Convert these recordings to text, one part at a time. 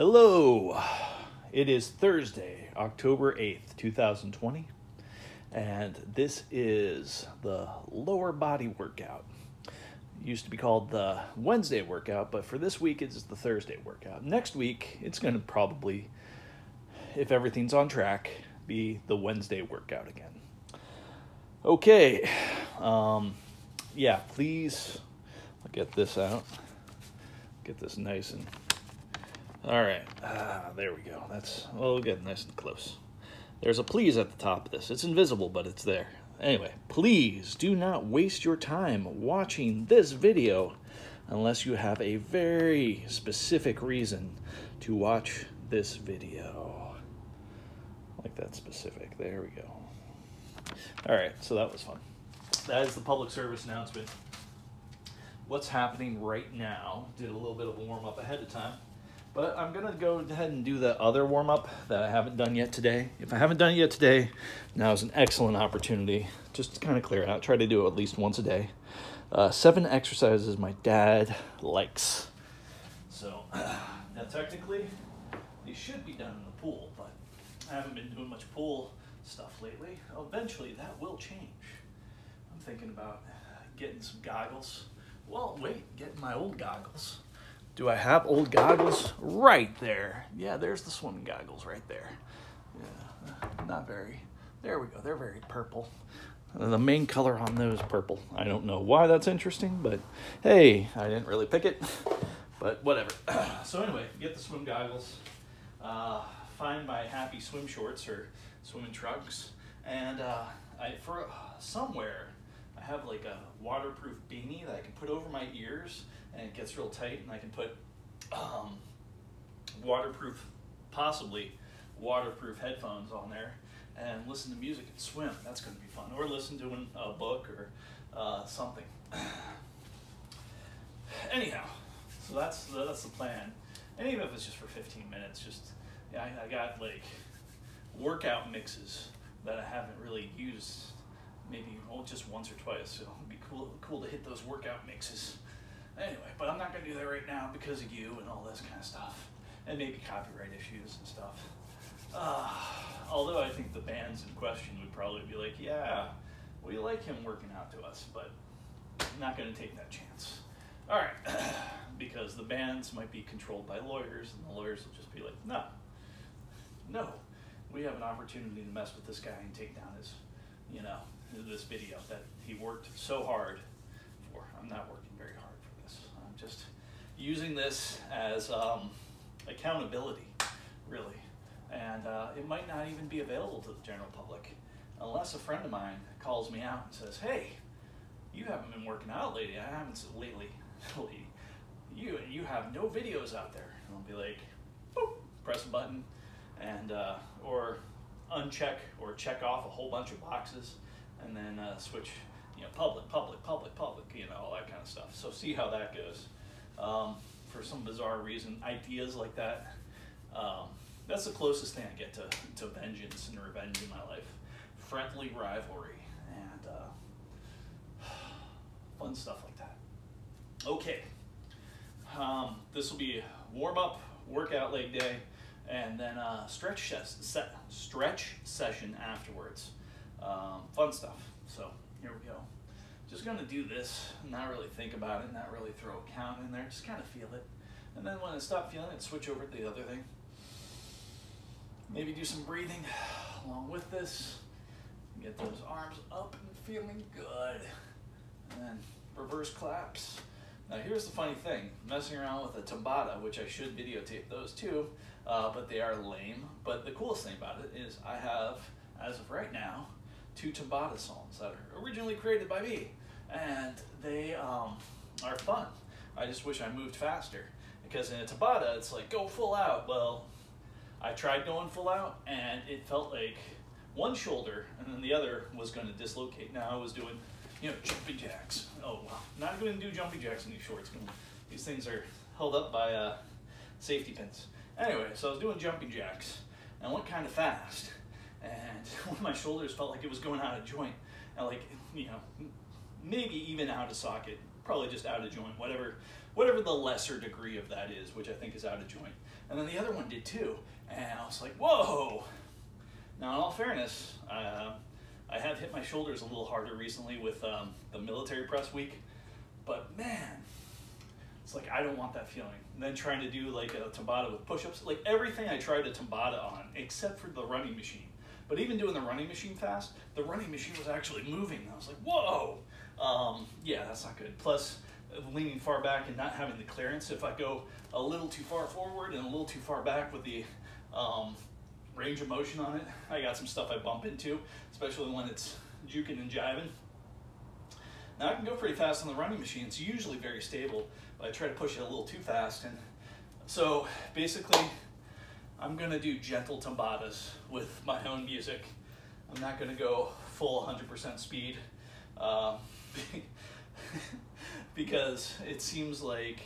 Hello, it is Thursday, October 8th, 2020, and this is the lower body workout. It used to be called the Wednesday workout, but for this week it's the Thursday workout. Next week it's going to probably, if everything's on track, be the Wednesday workout again. Okay, please get this out, get this nice and... All right, there we go. We'll get nice and close. There's a please at the top of this. It's invisible, but it's there. Anyway, please do not waste your time watching this video unless you have a very specific reason to watch this video. Like that specific. There we go. All right, so that was fun. That is the public service announcement. What's happening right now? Did a little bit of a warm-up ahead of time. But I'm going to go ahead and do the other warm-up that I haven't done yet today. If I haven't done it yet today, now is an excellent opportunity just to kind of clear it out. Try to do it at least once a day. 7 exercises my dad likes. So, now technically, these should be done in the pool, but I haven't been doing much pool stuff lately. Eventually, that will change. I'm thinking about getting some goggles. Well, wait, getting my old goggles. Do I have old goggles? Right there. Yeah, there's the swimming goggles right there. Yeah, not very. There we go. They're very purple. The main color on those purple. I don't know why that's interesting, but hey, I didn't really pick it. But whatever. So anyway, get the swim goggles. Find my happy swim shorts or swimming trunks. And somewhere, I have like a waterproof beanie that I can put over my ears, and it gets real tight, and I can put possibly waterproof headphones on there and listen to music and swim. That's going to be fun. Or listen to a book or something. Anyhow, so that's the plan. And even if it's just for 15 minutes, I got like workout mixes that I haven't really used maybe just once or twice, so it'd be cool to hit those workout mixes. Anyway, but I'm not going to do that right now because of you and all this kind of stuff, and maybe copyright issues and stuff. Although I think the bands in question would probably be like, yeah, we like him working out to us, but I'm not going to take that chance. All right, because the bands might be controlled by lawyers, and the lawyers will just be like, no, we have an opportunity to mess with this guy and take down his, this video that he worked so hard for. I'm not working very hard for this. I'm just using this as accountability, really. And it might not even be available to the general public unless a friend of mine calls me out and says, hey, you haven't been working out lately. I haven't lately. You have no videos out there. And I'll be like, boop, press a button and or uncheck or check off a whole bunch of boxes, and then switch, public, all that kind of stuff. So see how that goes. For some bizarre reason, ideas like that, that's the closest thing I get to vengeance and revenge in my life. Friendly rivalry and fun stuff like that. Okay, this will be a warm-up, workout leg day, and then stretch session afterwards. Fun stuff. So here we go. Just gonna do this, not really think about it, not really throw a count in there, just kind of feel it. And then when I stop feeling it, switch over to the other thing. Maybe do some breathing along with this. Get those arms up and feeling good. And then reverse claps. Now here's the funny thing, messing around with a Tabata, which I should videotape those too, but they are lame. But the coolest thing about it is I have, as of right now, 2 Tabata songs that are originally created by me, and they are fun. I just wish I moved faster, because in a Tabata it's like go full out. Well, I tried going full out and it felt like one shoulder and then the other was going to dislocate. Now I was doing jumping jacks. Oh, well, not going to do jumping jacks in these shorts. These things are held up by safety pins. Anyway, so I was doing jumping jacks, and I went kind of fast, and one of my shoulders felt like it was going out of joint, and maybe even out of socket, probably just out of joint, whatever whatever the lesser degree of that is, which I think is out of joint. And then the other one did too, and I was like, whoa. Now, in all fairness, I have hit my shoulders a little harder recently with the military press week, but man, it's like I don't want that feeling. And then trying to do like a Tabata with push-ups, like everything I tried a Tabata on, except for the running machine. But even doing the running machine fast, the running machine was actually moving. I was like, whoa, yeah, that's not good. Plus, leaning far back and not having the clearance. If I go a little too far forward and a little too far back with the range of motion on it, I got some stuff I bump into, especially when it's juking and jiving. Now I can go pretty fast on the running machine. It's usually very stable, but I try to push it a little too fast. And so basically, I'm gonna do gentle Tabatas with my own music. I'm not gonna go full 100% speed because it seems like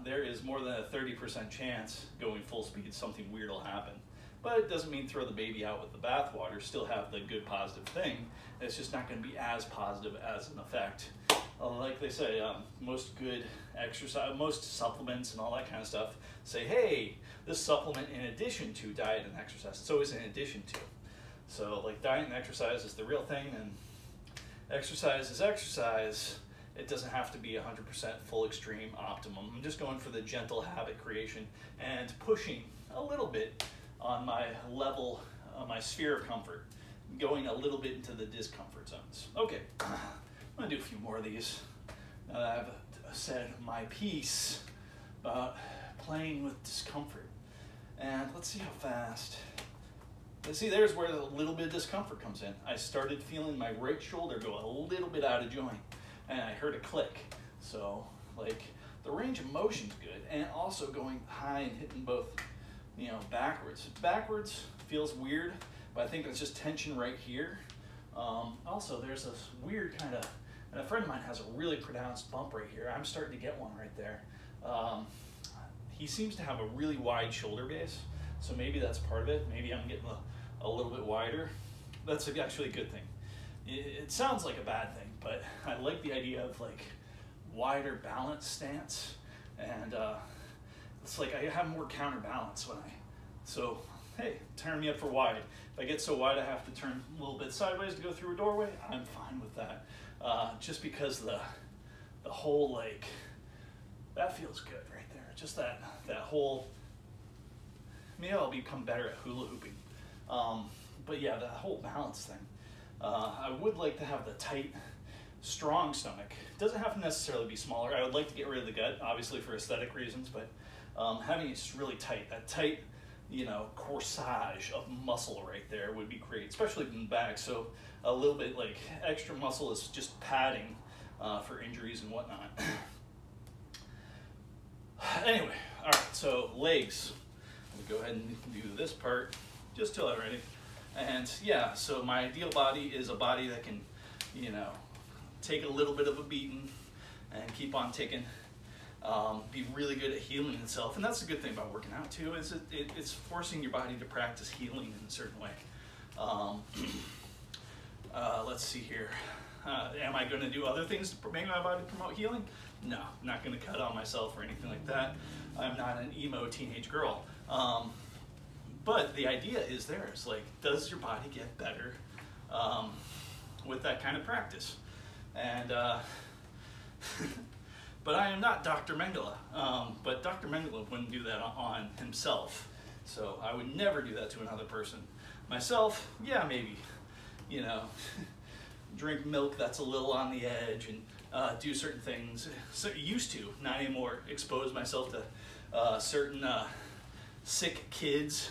there is more than a 30% chance going full speed something weird will happen. But it doesn't mean throw the baby out with the bathwater, still have the good positive thing. It's just not gonna be as positive as an effect. Like they say, most good exercise, most supplements and all that kind of stuff say, hey, this supplement in addition to diet and exercise. It's always in addition to. So like diet and exercise is the real thing, and exercise is exercise. It doesn't have to be 100% full extreme optimum. I'm just going for the gentle habit creation and pushing a little bit on my level, my sphere of comfort, going a little bit into the discomfort zones. Okay, I'm gonna do a few more of these now that I've said my piece about playing with discomfort. And let's see how fast. Let's see, there's where a little bit of discomfort comes in. I started feeling my right shoulder go a little bit out of joint, and I heard a click. So, like, the range of motion's good, and also going high and hitting both, you know, backwards. Backwards feels weird, but I think it's just tension right here. Also, there's this weird kind of, and a friend of mine has a really pronounced bump right here. I'm starting to get one right there. He seems to have a really wide shoulder base, so maybe that's part of it. Maybe I'm getting a little bit wider. That's actually a good thing. It sounds like a bad thing, but I like the idea of like wider balance stance, and it's like I have more counterbalance when so hey, turn me up for wide. If I get so wide I have to turn a little bit sideways to go through a doorway, I'm fine with that. Just because the whole, like, that feels good right there. Just that whole, maybe I'll become better at hula hooping. But yeah, that whole balance thing. I would like to have the tight, strong stomach. It doesn't have to necessarily be smaller. I would like to get rid of the gut, obviously for aesthetic reasons, but having it just really tight, that tight, you know, corsage of muscle right there would be great, especially in the back. So a little bit like extra muscle is just padding for injuries and whatnot. Anyway, all right, so legs. Let me go ahead and do this part just till I'm ready. And yeah, so my ideal body is a body that can, you know, take a little bit of a beating and keep on ticking. Be really good at healing itself, and that's the good thing about working out too, is it's forcing your body to practice healing in a certain way. Let's see here. Am I going to do other things to make my body promote healing? No, I'm not going to cut on myself or anything like that. I'm not an emo teenage girl. But the idea is there. It's like, does your body get better with that kind of practice? And but I am not Dr. Mengele. But Dr. Mengele wouldn't do that on himself. So I would never do that to another person. Myself, yeah, maybe. You know, drink milk that's a little on the edge and do certain things. So used to, not anymore. Expose myself to certain sick kids.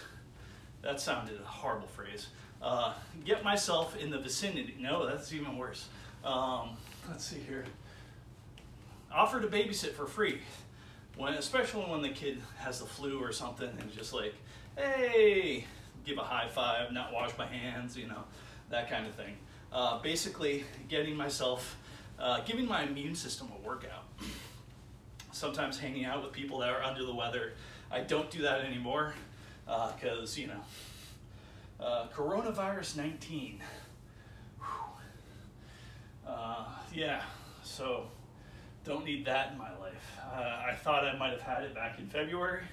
That sounded a horrible phrase. Get myself in the vicinity. No, that's even worse. Let's see here. Offer to babysit for free, especially when the kid has the flu or something, and just like, hey, give a high five, not wash my hands, you know, that kind of thing. Basically, getting myself, giving my immune system a workout. Sometimes hanging out with people that are under the weather. I don't do that anymore because, you know, coronavirus 19. Yeah, so Don't need that in my life. I thought I might have had it back in February,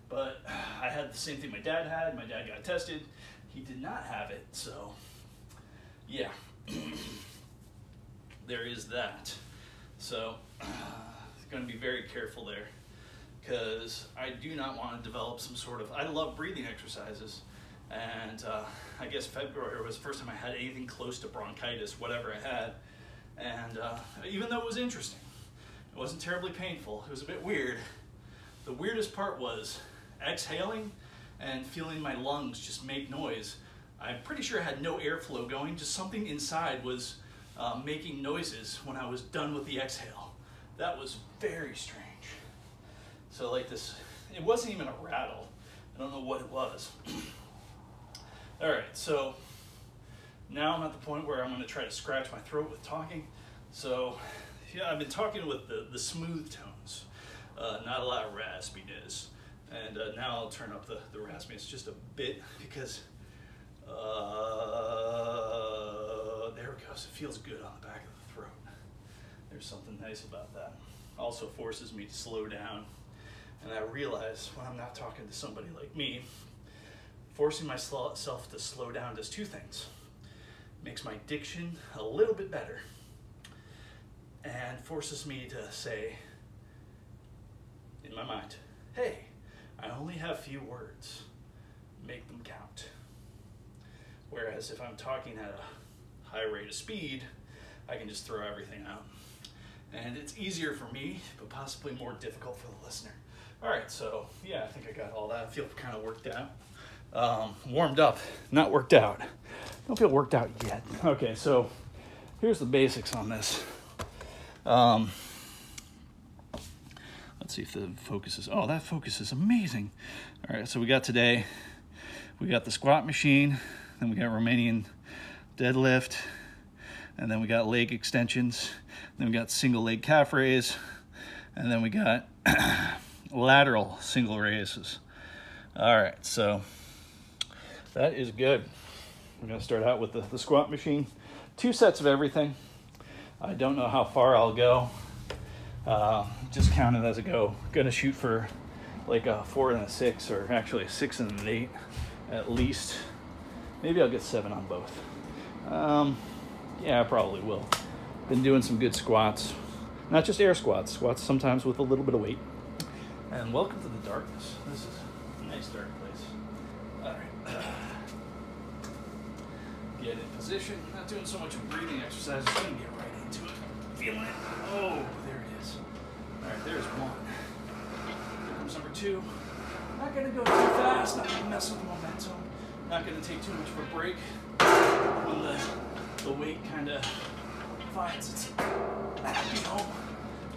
but I had the same thing my dad had. My dad got tested. He did not have it, so yeah. There is that. So going to be very careful there, because I do not want to develop some sort of, I love breathing exercises, and I guess February was the first time I had anything close to bronchitis, whatever I had, and even though it was interesting, it wasn't terribly painful, it was a bit weird. The weirdest part was exhaling and feeling my lungs just make noise. I'm pretty sure I had no airflow going, just something inside was making noises when I was done with the exhale. That was very strange. So like this, it wasn't even a rattle. I don't know what it was. All right, so now I'm at the point where I'm gonna try to scratch my throat with talking. So yeah, I've been talking with the smooth tones, not a lot of raspiness. And now I'll turn up the raspiness just a bit, because there it goes. It feels good on the back of the throat. There's something nice about that. Also forces me to slow down. And I realize when I'm not talking to somebody like me, forcing myself to slow down does two things. Makes my diction a little bit better, and forces me to say, in my mind, hey, I only have few words. Make them count. Whereas if I'm talking at a high rate of speed, I can just throw everything out. And it's easier for me, but possibly more difficult for the listener. All right, so yeah, I think I got all that. I feel kind of worked out. Warmed up, not worked out. Don't feel worked out yet. Okay, so here's the basics on this. Let's see if the focus is, oh, that focus is amazing. All right, so we got today, we got the squat machine, then we got Romanian deadlift, and then we got leg extensions, then we got single leg calf raise, and then we got lateral single raises. All right, so that is good. We're gonna start out with the squat machine. 2 sets of everything. I don't know how far I'll go. Just count it as I go. Gonna shoot for like a 4 and a 6, or actually a 6 and an 8 at least. Maybe I'll get 7 on both. Yeah, I probably will. Been doing some good squats. Not just air squats, squats sometimes with a little bit of weight. And welcome to the darkness. This is a nice dark place. All right. Get in position. Not doing so much breathing exercise. Just gonna get right into it. Feeling it. Oh, there it is. All right, there's 1. Here comes number 2. Not gonna go too fast. Not gonna mess with the momentum. Not gonna take too much of a break when the weight kind of finds its happy home. I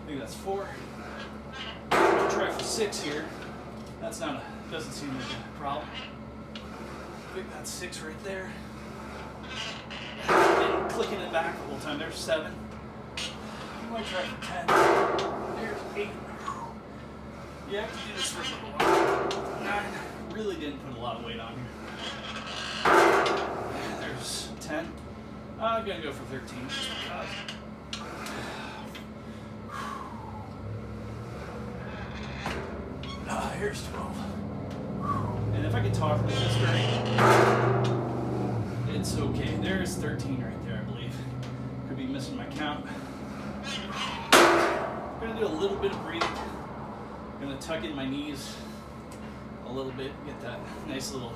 think that's 4. I'll try for 6 here. That's not doesn't seem like a problem. I think that's 6 right there. And clicking it back the whole time. There's 7. I might try for 10. There's 8. Yeah, I can do this for a little while. 9. Really didn't put a lot of weight on here. There's 10. I'm gonna go for 13 just because. Here's 12. And if I could talk with this during, it's okay. There's 13 right there, I believe. Could be missing my count. I'm gonna do a little bit of breathing. I'm gonna tuck in my knees a little bit, get that nice little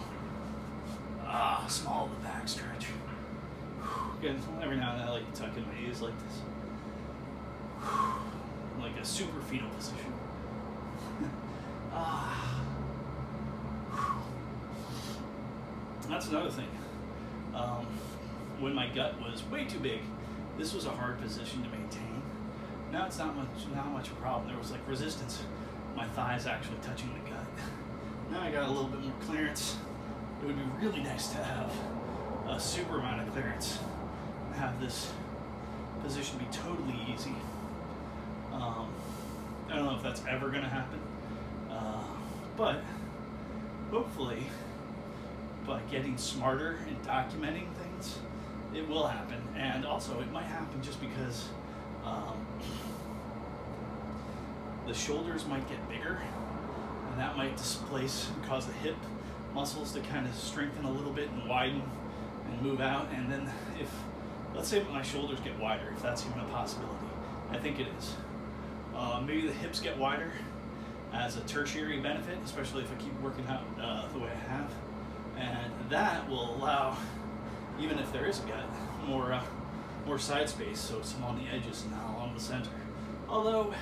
small of the back stretch. Again, every now and then I like to tuck in my knees like this. Like a super fetal position. That's another thing. When my gut was way too big, this was a hard position to maintain. Now it's not much a problem. There was like resistance. My thighs actually touching the gut. Now I got a little bit more clearance. It would be really nice to have a super amount of clearance and have this position be totally easy. I don't know if that's ever going to happen, but hopefully by getting smarter and documenting things, it will happen. And also it might happen just because the shoulders might get bigger, and that might displace and cause the hip muscles to kind of strengthen a little bit and widen and move out. And then if, let's say my shoulders get wider, if that's even a possibility, I think it is. Maybe the hips get wider as a tertiary benefit, especially if I keep working out the way I have. And that will allow, even if there is a gut, more side space, so it's along the edges and not along the center. Although,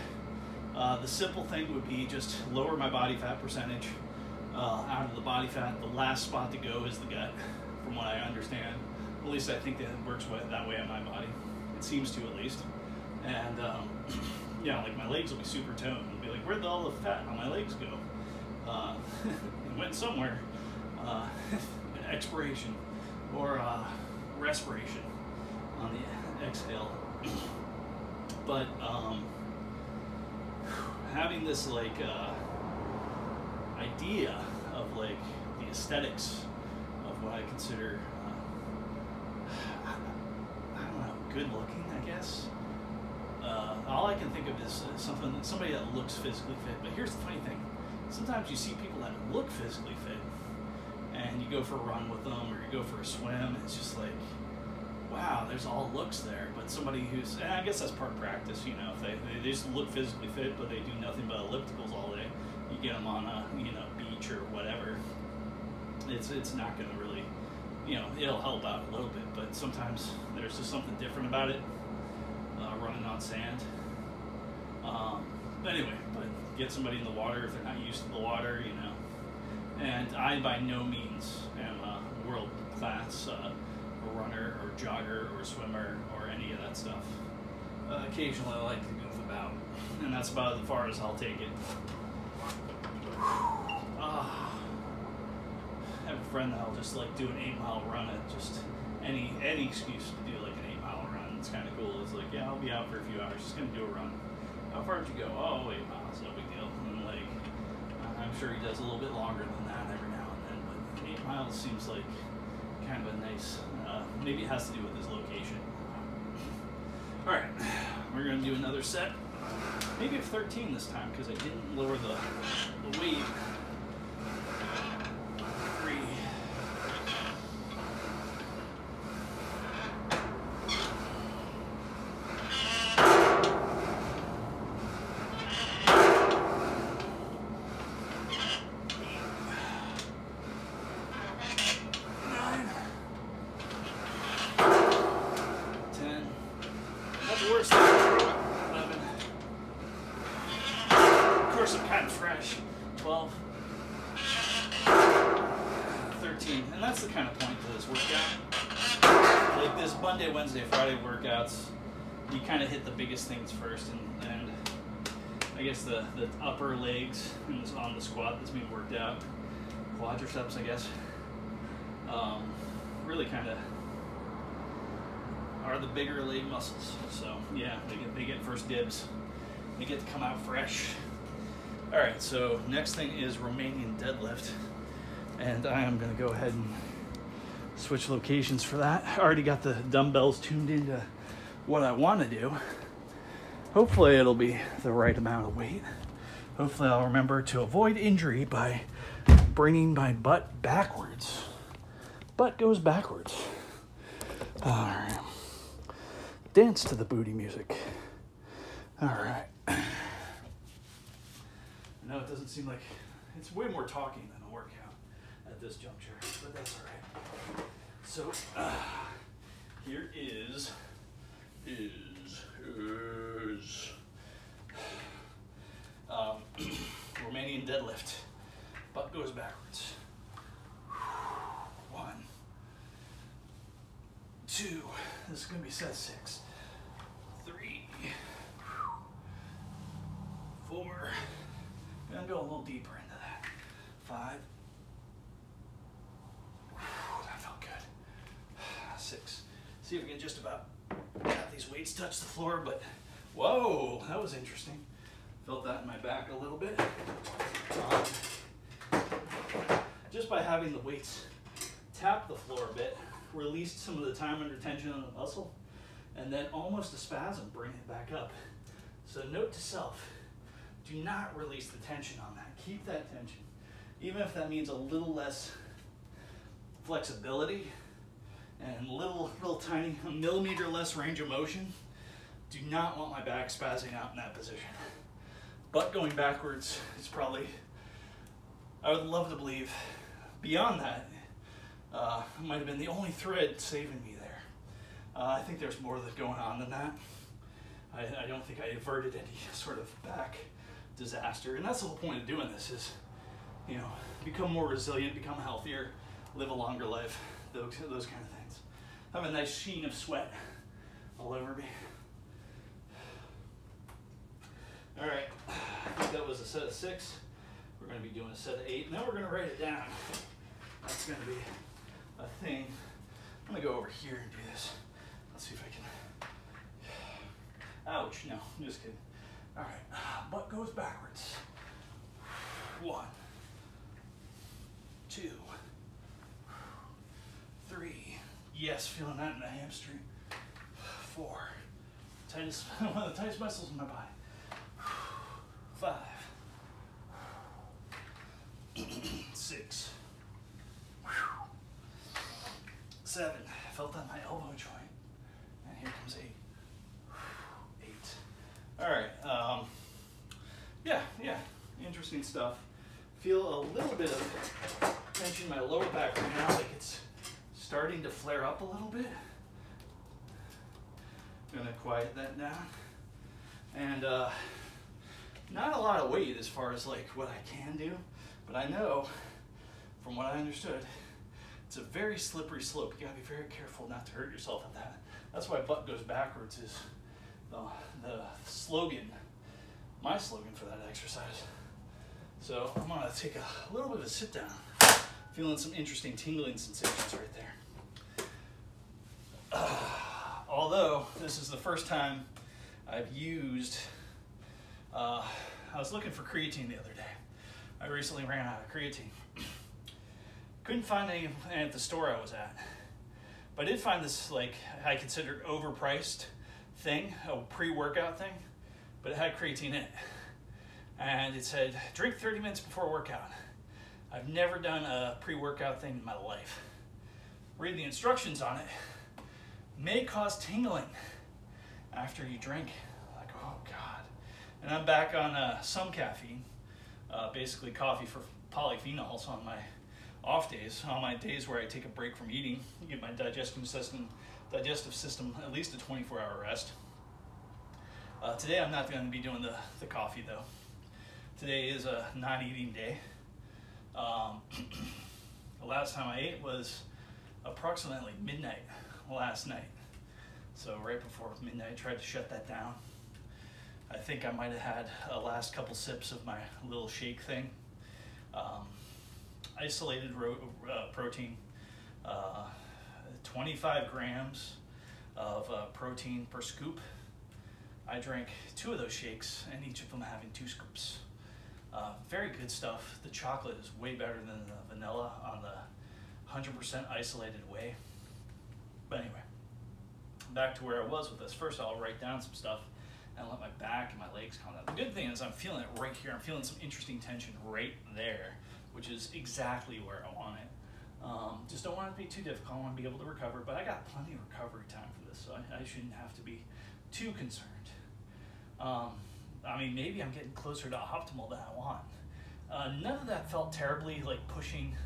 the simple thing would be just lower my body fat percentage. Out of the body fat, the last spot to go is the gut, from what I understand. At least I think that it works that way on my body. It seems to, at least. And yeah, like my legs will be super toned. It'll be like, where'd all the fat on my legs go? It went somewhere. Expiration or respiration on the exhale. But having this like idea of like the aesthetics of what I consider I don't know, good looking, I guess. All I can think of is somebody that looks physically fit. But here's the funny thing: sometimes you see people that look physically fit, and you go for a run with them, or you go for a swim, and it's just like, wow, there's all looks there. But somebody who's, and I guess that's part of practice, you know, if they just look physically fit, but they do nothing but ellipticals all day, you get them on a, you know, beach or whatever, it's not going to really, you know, it'll help out a little bit, but sometimes there's just something different about it, running on sand. Anyway, but get somebody in the water if they're not used to the water, you know. And I by no means am a world-class runner or jogger or swimmer or any of that stuff. Occasionally I like to goof about, and that's about as far as I'll take it. I have a friend that'll just like do an 8-mile run at just any excuse to do like an 8-mile run. It's kind of cool. It's like, yeah, I'll be out for a few hours, just gonna do a run. How far did you go? Oh, 8 miles, no big deal. And like, I'm sure he does a little bit longer than that every now and then, but 8 miles seems like kind of a nice, maybe it has to do with his location. All right, we're gonna do another set. Maybe of 13 this time, because I didn't lower the weight. 3. Worse than 11. Of course, I'm kind of fresh. 12. 13. And that's the kind of point to this workout. Like this Monday, Wednesday, Friday workouts, you kind of hit the biggest things first. And I guess the upper legs on the squat that's being worked out. Quadriceps, I guess. Really kind of are the bigger leg muscles. So yeah, they get first dibs. They get to come out fresh. All right, so next thing is Romanian deadlift. And I am gonna go ahead and switch locations for that. I already got the dumbbells tuned into what I wanna do. Hopefully it'll be the right amount of weight. Hopefully I'll remember to avoid injury by bringing my butt backwards. Butt goes backwards. All right. Dance to the booty music. All right. I know it doesn't seem like, it's way more talking than a workout at this juncture, but that's all right. So here is Romanian deadlift. Butt goes backwards. 1, 2. This is gonna be set 6. 3, 4. I'm gonna go a little deeper into that. 5. That felt good. 6. See if we can just about have these weights touch the floor, but whoa, that was interesting. Felt that in my back a little bit. Just by having the weights tap the floor a bit, released some of the time under tension on the muscle, and then almost a spasm, bring it back up. So note to self, Do not release the tension on that. Keep that tension. Even if that means a little less flexibility and little tiny, a millimeter less range of motion, do not want my back spazzing out in that position. Butt going backwards is probably, I would love to believe, beyond that, it might have been the only thread saving me there. I think there's more going on than that. I don't think I averted any sort of back disaster. And that's the whole point of doing this is, you know, become more resilient, become healthier, live a longer life, those kind of things. Have a nice sheen of sweat all over me. All right, I think that was a set of 6. We're going to be doing a set of 8. Now we're going to write it down. That's going to be a thing. I'm going to go over here and do this. Let's see if I can. Ouch, no, I'm just kidding. All right, butt goes backwards. 1, 2, 3. Yes, feeling that in the hamstring. 4. Tightest, one of the tightest muscles in my body. 5. 6. 7. Felt on my elbow joint. And here comes 8. 8. All right. Yeah. Interesting stuff. Feel a little bit of tension in my lower back right now, like it's starting to flare up a little bit. I'm gonna quiet that down. And not a lot of weight as far as like what I can do, but I know from what I understood, it's a very slippery slope. You gotta be very careful not to hurt yourself at that. That's why butt goes backwards is the slogan, my slogan for that exercise. So I'm gonna take a little bit of a sit down, feeling some interesting tingling sensations right there. Although this is the first time I've used, I was looking for creatine the other day. I recently ran out of creatine. Couldn't find any at the store I was at. But I did find this, like, I considered overpriced thing, a pre-workout thing, but it had creatine in it. And it said, drink 30 minutes before workout. I've never done a pre-workout thing in my life. Read the instructions on it. May cause tingling after you drink. Like, oh God. And I'm back on some caffeine, basically coffee for polyphenols on my off days, on my days where I take a break from eating, give my digestive system at least a 24-hour rest. Today I'm not going to be doing the coffee though. Today is a non-eating day. The last time I ate was approximately midnight last night. So right before midnight, I tried to shut that down. I think I might have had a last couple sips of my little shake thing. Isolated protein, 25 grams of protein per scoop. I drank 2 of those shakes, and each of them having 2 scoops. Very good stuff. The chocolate is way better than the vanilla on the 100% isolated whey. But anyway, back to where I was with this. First, I'll write down some stuff and let my back and my legs calm down. The good thing is I'm feeling it right here. I'm feeling some interesting tension right there, which is exactly where I want it. Just don't want it to be too difficult. I want to be able to recover, but I got plenty of recovery time for this, so I shouldn't have to be too concerned. I mean, maybe I'm getting closer to optimal than I want. None of that felt terribly like pushing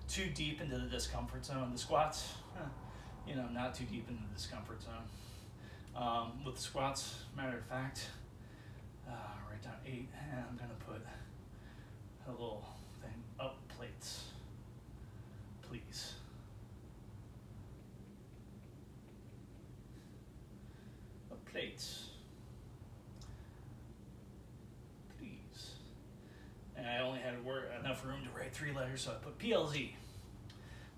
too deep into the discomfort zone. The squats, you know, not too deep into the discomfort zone. With the squats, matter of fact, write down 8, and I'm gonna put a little thing up plates, please. Up plates. And I only had enough room to write 3 letters, so I put PLZ.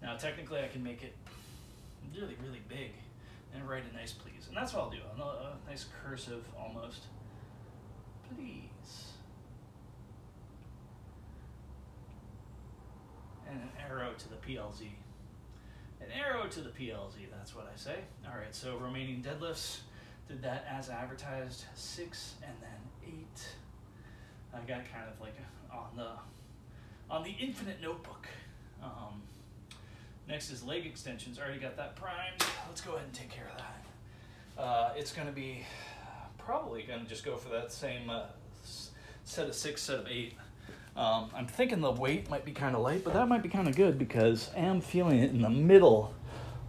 Now, technically, I can make it really, really big and write a nice please. And that's what I'll do. A nice cursive, almost. Please. And an arrow to the PLZ. An arrow to the PLZ, that's what I say. All right, so remaining deadlifts. Did that as advertised, 6 and then 8. I got kind of like on the Infinite Notebook. Next is leg extensions. Already got that primed. Let's go ahead and take care of that. It's going to be probably going to just go for that same set of 6, set of 8. I'm thinking the weight might be kind of light, but that might be kind of good because I am feeling it in the middle.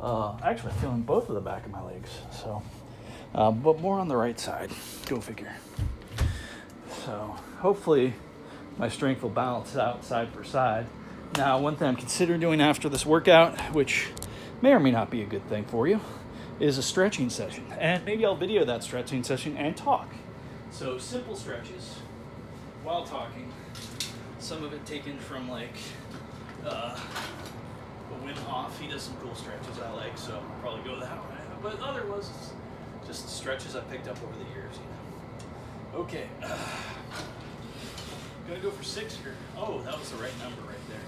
Actually, I'm feeling both of the back of my legs. So, but more on the right side. Go figure. So hopefully my strength will balance out side for side. Now, one thing I'm considering doing after this workout, which may or may not be a good thing for you, is a stretching session. And maybe I'll video that stretching session and talk. So simple stretches while talking. Some of it taken from like Wim Hof. He does some cool stretches I like, so I'll probably go that way. But other was just stretches I picked up over the years, you know. Okay. Gonna go for 6 here. Oh, that was the right number right there.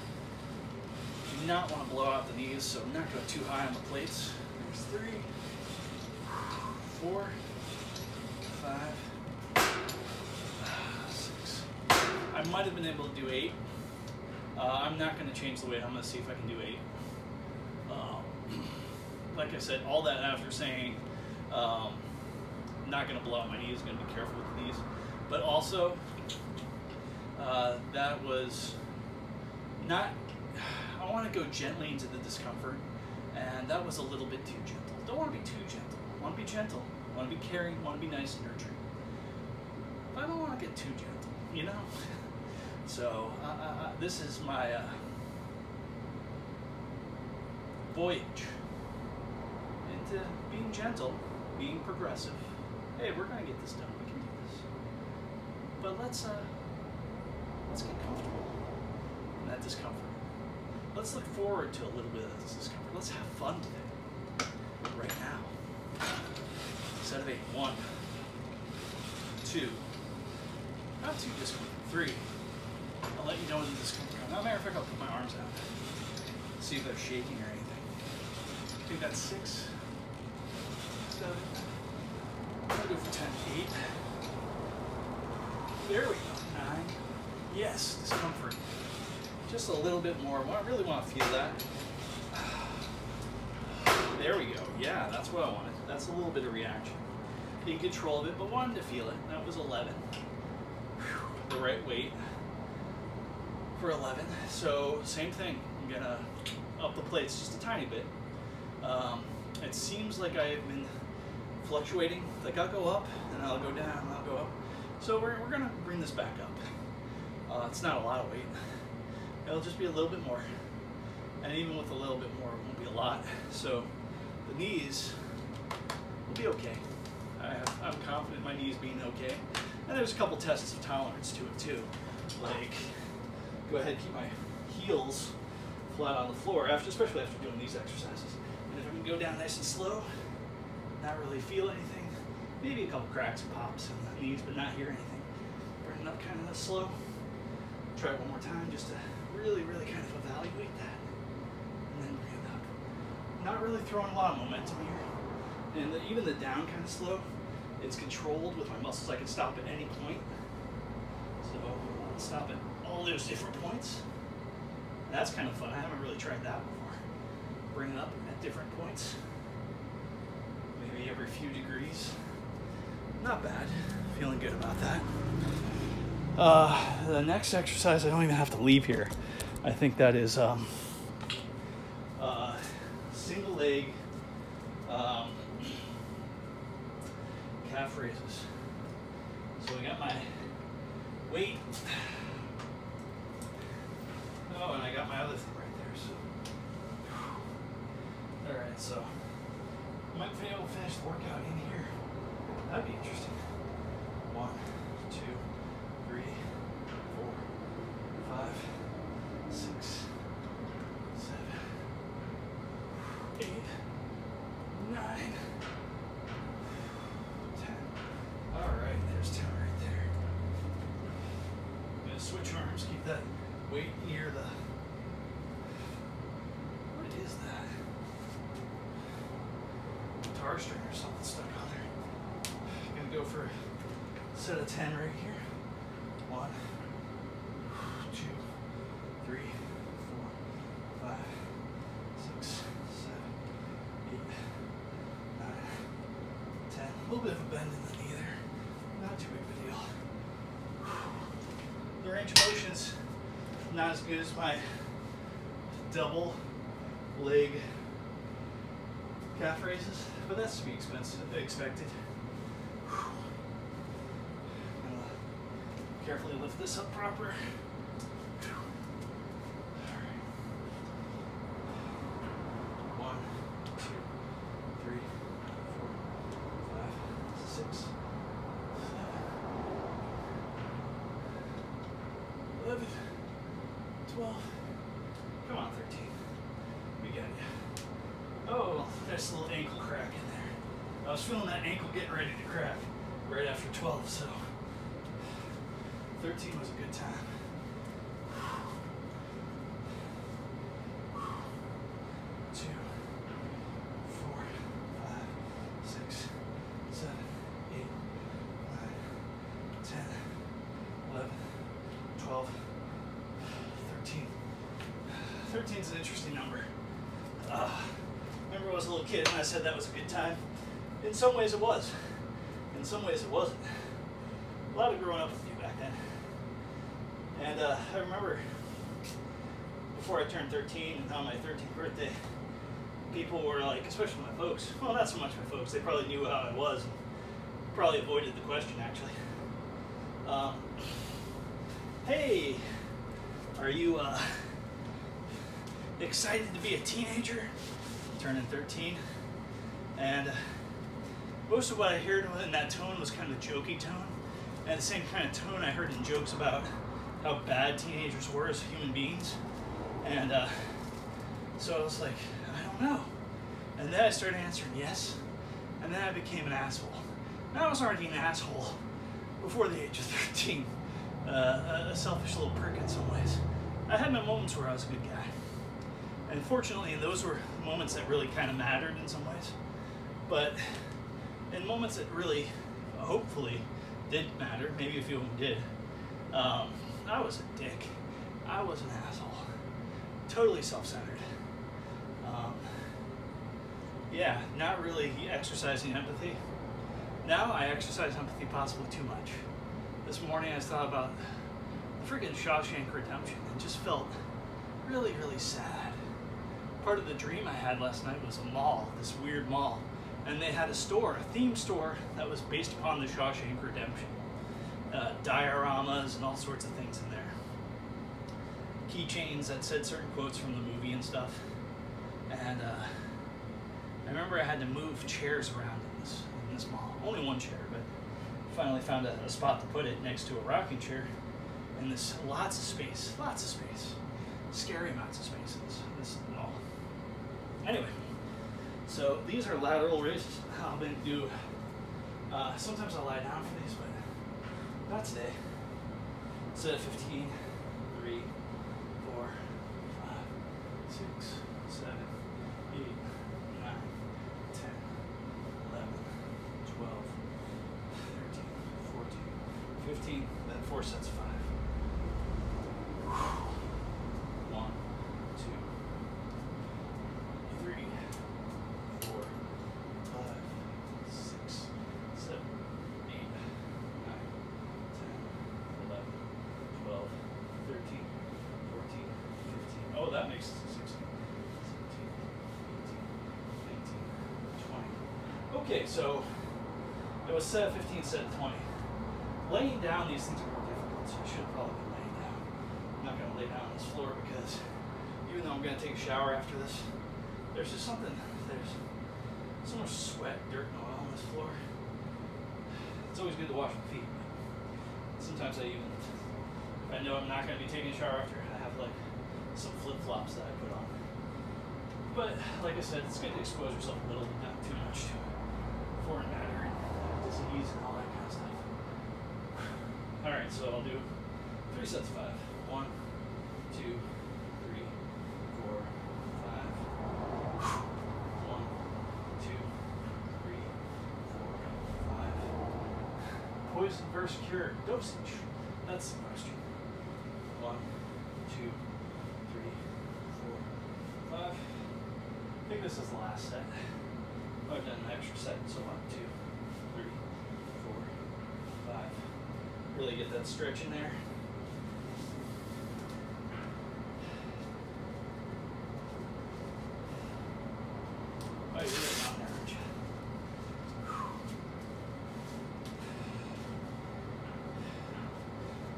Do not want to blow out the knees, so I'm not going too high on the plates. There's 3, 4, 5, 6. I might have been able to do 8. I'm not going to change the weight. I'm going to see if I can do 8. Like I said, all that after saying not going to blow out my knees, going to be careful with the knees. But also, that was not, I want to go gently into the discomfort, and that was a little bit too gentle. Don't want to be too gentle. I want to be gentle. I want to be caring. I want to be nice and nurturing. But I don't want to get too gentle, you know? So, this is my voyage into being gentle, being progressive. Hey, we're going to get this done. We can do this. But let's get comfortable in that discomfort. Let's look forward to a little bit of this discomfort. Let's have fun today, right now. Set of 8. 1, 2, not too discomfort. 3. I'll let you know when the discomfort comes. As a matter of fact, I'll put my arms out. See if they're shaking or anything. I think that's 6, 7. I'm gonna go for 10, 8. There we go. 9. Yes, discomfort. Just a little bit more. I really want to feel that. There we go. Yeah, that's what I wanted. That's a little bit of reaction. In control of it, but wanted to feel it. That was 11. The right weight for 11. So same thing. I'm gonna up the plates just a tiny bit. It seems like I've been fluctuating. Like I'll go up and I'll go down and I'll go up. So we're gonna bring this back up. It's not a lot of weight. It'll just be a little bit more. And even with a little bit more, it won't be a lot. So the knees will be okay. I'm confident in my knees being okay. And there's a couple tests of tolerance to it too. Like, go ahead, keep my heels flat on the floor, especially after doing these exercises. And if I can go down nice and slow, not really feel anything, maybe a couple cracks and pops in the knees, but not hear anything. Bring it up kind of slow. Try it one more time just to really, really kind of evaluate that. And then bring it up. Not really throwing a lot of momentum here. And even the down kind of slow, it's controlled with my muscles. I can stop at any point. So I'll stop at all those different points. That's kind of fun. I haven't really tried that before. Bring it up at different points. Maybe every few degrees. Not bad. Feeling good about that. The next exercise, I don't even have to leave here. I think that is single leg calf raises. So I got my weight. Oh, and I got my other thing right there. So, all right. So I might be able to finish the workout in here. That'd be interesting. 1, 2, 3, 4, 5, 6, 7, 8, 9, 10. All right, there's 10 right there. I'm gonna switch arms, keep that weight near the. What is that? Guitar string or something stuck on there. I'm gonna go for a set of 10 right here. 1, bend in the knee there. Not too big of a deal. The range of motion's not as good as my double leg calf raises, but that's to be expected. Carefully lift this up proper. One, two, three, 4, 5, 6, 7, 11, 12. Come on, 13. We got you. Oh, there's a little ankle crack in there. I was feeling that ankle getting ready to crack right after 12, so 13 was a good time. 2, 4, 5, 6, 7, 8, 9, 10, 11, 12, 13. 13 is an interesting number. Remember I was a little kid and I said that was a good time? In some ways it was. In some ways it wasn't. A lot of growing up with you back then. And I remember before I turned 13, on my 13th birthday, people were like, especially my folks, well, not so much my folks, they probably knew how I was and probably avoided the question actually. Hey, are you excited to be a teenager? Turning 13. And most of what I heard in that tone was kind of a jokey tone. And the same kind of tone I heard in jokes about how bad teenagers were as human beings. And so I was like, I don't know. And then I started answering yes. And then I became an asshole. And I was already an asshole before the age of 13. A selfish little prick in some ways. I had my moments where I was a good guy. And fortunately, those were moments that really kind of mattered in some ways. But in moments that really, hopefully, did matter, maybe a few of them did, I was a dick. I was an asshole. Totally self-centered. Yeah, not really exercising empathy. Now I exercise empathy possibly too much. This morning I thought about the freaking Shawshank Redemption and just felt really, really sad. Part of the dream I had last night was a mall, this weird mall, and they had a store, a theme store that was based upon the Shawshank Redemption. Dioramas and all sorts of things in there. Keychains that said certain quotes from the movie and stuff. And I remember I had to move chairs around in this mall. Only one chair, but finally found a spot to put it next to a rocking chair. And this lots of space. Scary amounts of space in this mall. Anyway, so these are lateral raises. I'm going to do, sometimes I'll lie down for these, but not today. Set of 15, 3, 4, 5, 6, 7, 8, 9, 10, 11, 12, 13, 14, 15, then 4 sets of 5. 1, 2, 3, 4, 5, 6, 7, 8, 9, 10, 11, 12, 13, 14, 15. Oh, that makes 16, 17, 18, 19, 20. Okay, so it was set of 15, set of 20. Laying down, these things are more difficult, so I should have probably been laying down. I'm not going to lay down on this floor because even though I'm going to take a shower after this, there's just something, there's so much sweat, dirt, and oil on this floor. It's always good to wash my feet. Sometimes I even, if I know I'm not going to be taking a shower after, I have like some flip-flops that I put on. But like I said, it's good to expose yourself a little, but not too much to foreign matter and disease and all that kind of stuff. Alright, so I'll do 3 sets of 5. 1, 2, 3, 4, 5. 1, 2, 3, 4, 5. Poison versus cure dosage. That's the question. 1, 2, 3, 4, 5. I think this is the last set. I've done an extra set, so 1, 2, 3, Really get that stretch in there. Oh, you're really not there, aren't you?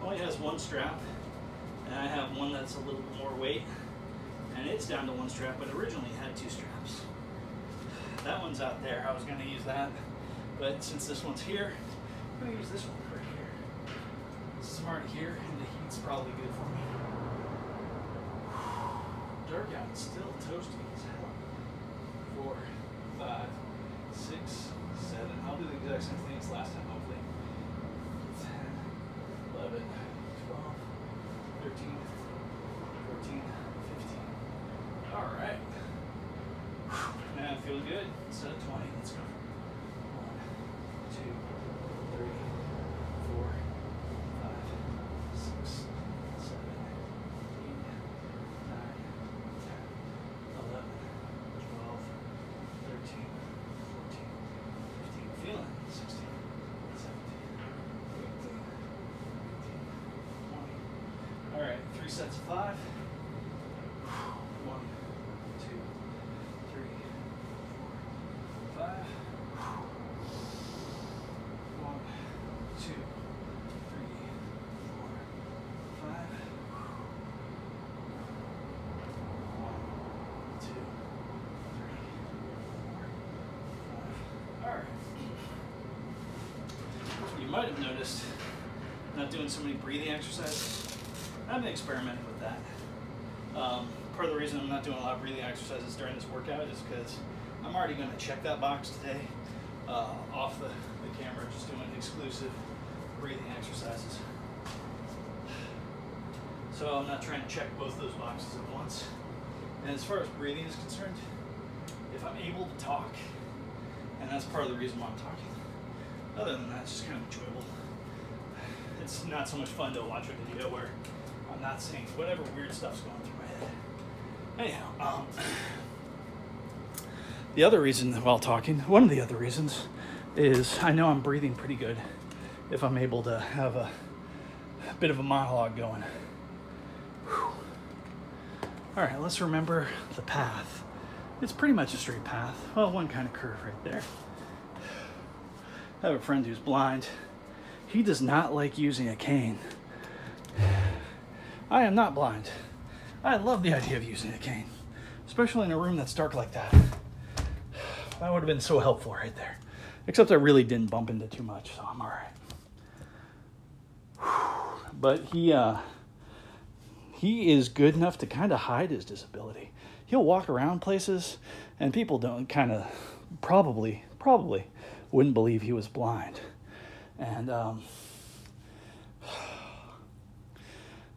Well, he has one strap, and I have one that's a little bit more weight, and it's down to one strap, but originally it had two straps. That one's out there. I was going to use that, but since this one's here, I'm going to use this one right here. This is already here, and the heat's probably good for me. Dark out, still toasty as hell. 4, 5, 6, 7. I'll do the exact same thing as last time, hopefully. 10, 11, 12, 13, 14, 15. All right. Now I feel good. Instead of 20, let's go. 1, 2, 3, 4, 5, 6, 7, 8, 9, 10, 11, 12, 13, 14, 15. Feeling 16, 17, 18, 19, 20. All right, 3 sets of 5. 1, 2, 3, 4, 5. 1, 2, 3, 4, 5. 1, 2, 3, 4, 5. All right. You might have noticed I'm not doing so many breathing exercises. I've been experimenting with that. Part of the reason I'm not doing a lot of breathing exercises during this workout is because I'm already going to check that box today off the camera, just doing exclusive breathing exercises. So I'm not trying to check both those boxes at once. And as far as breathing is concerned, if I'm able to talk, and that's part of the reason why I'm talking, other than that, it's just kind of enjoyable. It's not so much fun to watch a video where I'm not saying whatever weird stuff's going through my head. Anyhow, the other reason while talking, one of the other reasons is I know I'm breathing pretty good if I'm able to have a bit of a monologue going. Whew. All right, let's remember the path. It's pretty much a straight path. Well, one kind of curve right there. I have a friend who's blind. He does not like using a cane. I am not blind. I love the idea of using a cane, especially in a room that's dark like that. That would have been so helpful right there. Except I really didn't bump into too much, so I'm all right. But he is good enough to kind of hide his disability. He'll walk around places, and people don't probably wouldn't believe he was blind. And,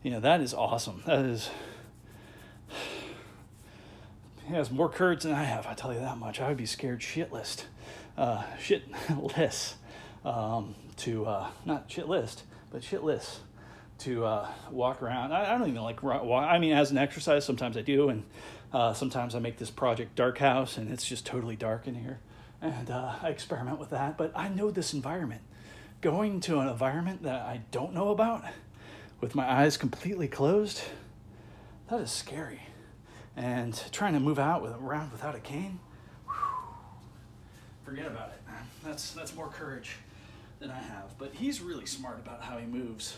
that is awesome. He has more courage than I have, I tell you that much. I would be scared shitless, not shitless, but shitless to walk around. I don't even like walk. I mean, as an exercise, sometimes I do, and sometimes I make this project Dark House, and it's just totally dark in here, and I experiment with that. But I know this environment. Going to an environment that I don't know about, with my eyes completely closed, that is scary. And trying to move around without a cane, forget about it, man. That's more courage than I have. But he's really smart about how he moves.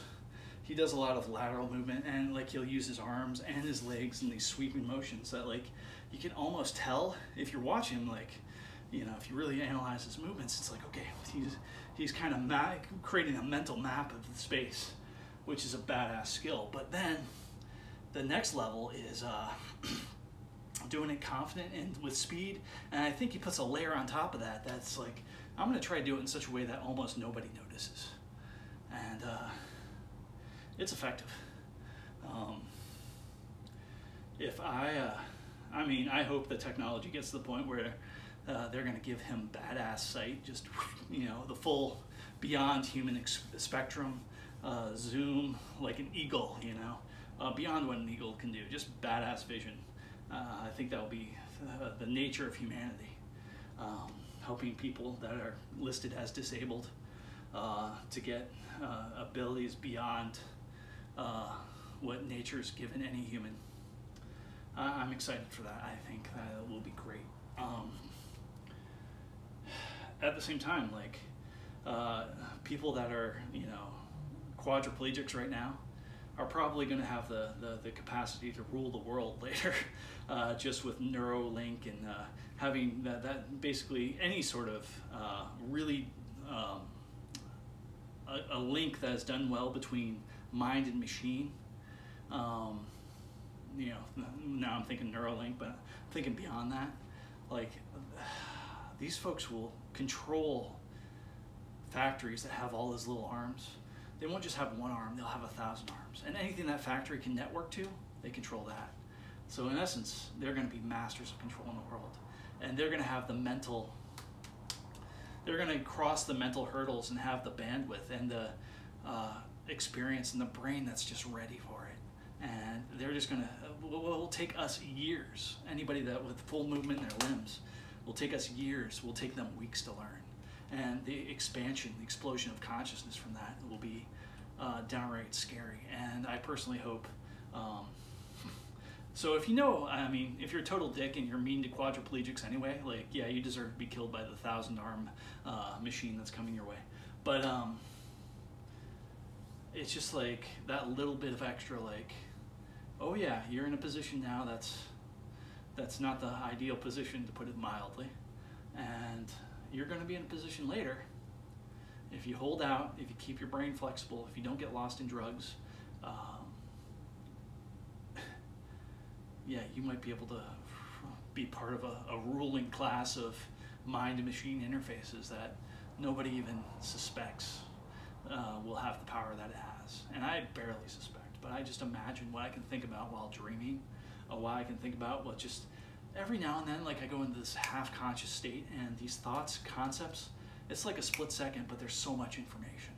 He does a lot of lateral movement, and he'll use his arms and his legs in these sweeping motions that you can almost tell if you're watching him, if you really analyze his movements, it's okay, he's kind of creating a mental map of the space, which is a badass skill. But then the next level is doing it confident and with speed, and I think he puts a layer on top of that that's I'm going to try to do it in such a way that almost nobody notices, and it's effective. I hope the technology gets to the point where they're going to give him badass sight, just the full beyond human spectrum, zoom like an eagle, beyond what an eagle can do, just badass vision. I think that will be the nature of humanity, helping people that are listed as disabled to get abilities beyond what nature's given any human. I'm excited for that. I think that will be great. At the same time, like people that are, you know, quadriplegics right now are probably going to have the capacity to rule the world later, just with Neuralink and having that basically any sort of really a link that is done well between mind and machine. You know, now I'm thinking Neuralink, but I'm thinking beyond that. Like, these folks will control factories that have all those little arms. They won't just have one arm, they'll have 1,000 arms. And anything that factory can network to, they control that. So in essence, they're going to be masters of controlling the world. And they're going to have the mental, they're going to cross the mental hurdles and have the bandwidth and the experience and the brain that's just ready for it. And they're just going to, will take us years. Anybody that with full movement in their limbs will take us years, will take them weeks to learn. And the expansion, the explosion of consciousness from that will be downright scary. And I personally hope, so if you know, I mean, if you're a total dick and you're mean to quadriplegics anyway, like, yeah, you deserve to be killed by the 1,000-arm machine that's coming your way. But it's just like that little bit of extra, like, oh yeah, you're in a position now that's not the ideal position, to put it mildly. And you're going to be in a position later, if you hold out, if you keep your brain flexible, if you don't get lost in drugs, yeah, you might be able to be part of a ruling class of mind and machine interfaces that nobody even suspects will have the power that it has. And I barely suspect, but I just imagine what I can think about while dreaming, or what I can think about what just every now and then, like, I go into this half-conscious state, and these thoughts, concepts, it's like a split second, but there's so much information.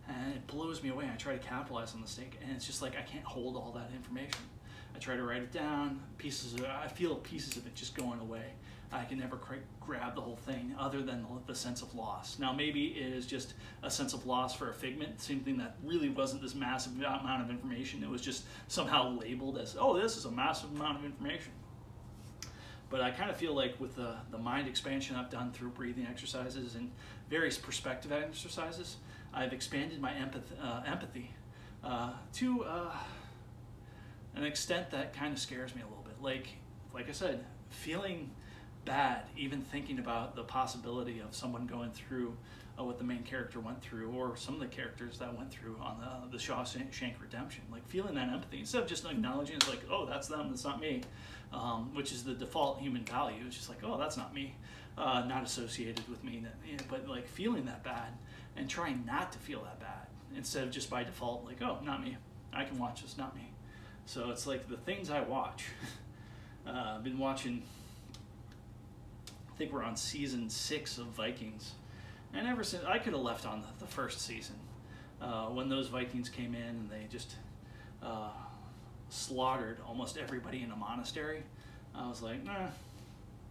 And it blows me away. I try to capitalize on the stake, and it's just like I can't hold all that information. I try to write it down, pieces of it, I feel pieces of it just going away. I can never quite grab the whole thing, other than the sense of loss. Now, maybe it is just a sense of loss for a figment, something that really wasn't this massive amount of information. It was just somehow labeled as, oh, this is a massive amount of information. But I kind of feel like with the mind expansion I've done through breathing exercises and various perspective exercises, I've expanded my empathy to an extent that kind of scares me a little bit. Like I said, feeling bad, even thinking about the possibility of someone going through what the main character went through, or some of the characters that went through on the Shawshank Redemption. Like, feeling that empathy, instead of just acknowledging it's like, oh, that's them, that's not me, which is the default human value. It's just like, oh, that's not me, not associated with me. But like, feeling that bad and trying not to feel that bad, instead of just by default, like, oh, not me, I can watch this, not me. So it's like the things I watch. I've been watching, I think we're on season 6 of Vikings. And ever since, I could have left on the first season, when those Vikings came in and they just slaughtered almost everybody in a monastery. I was like, nah,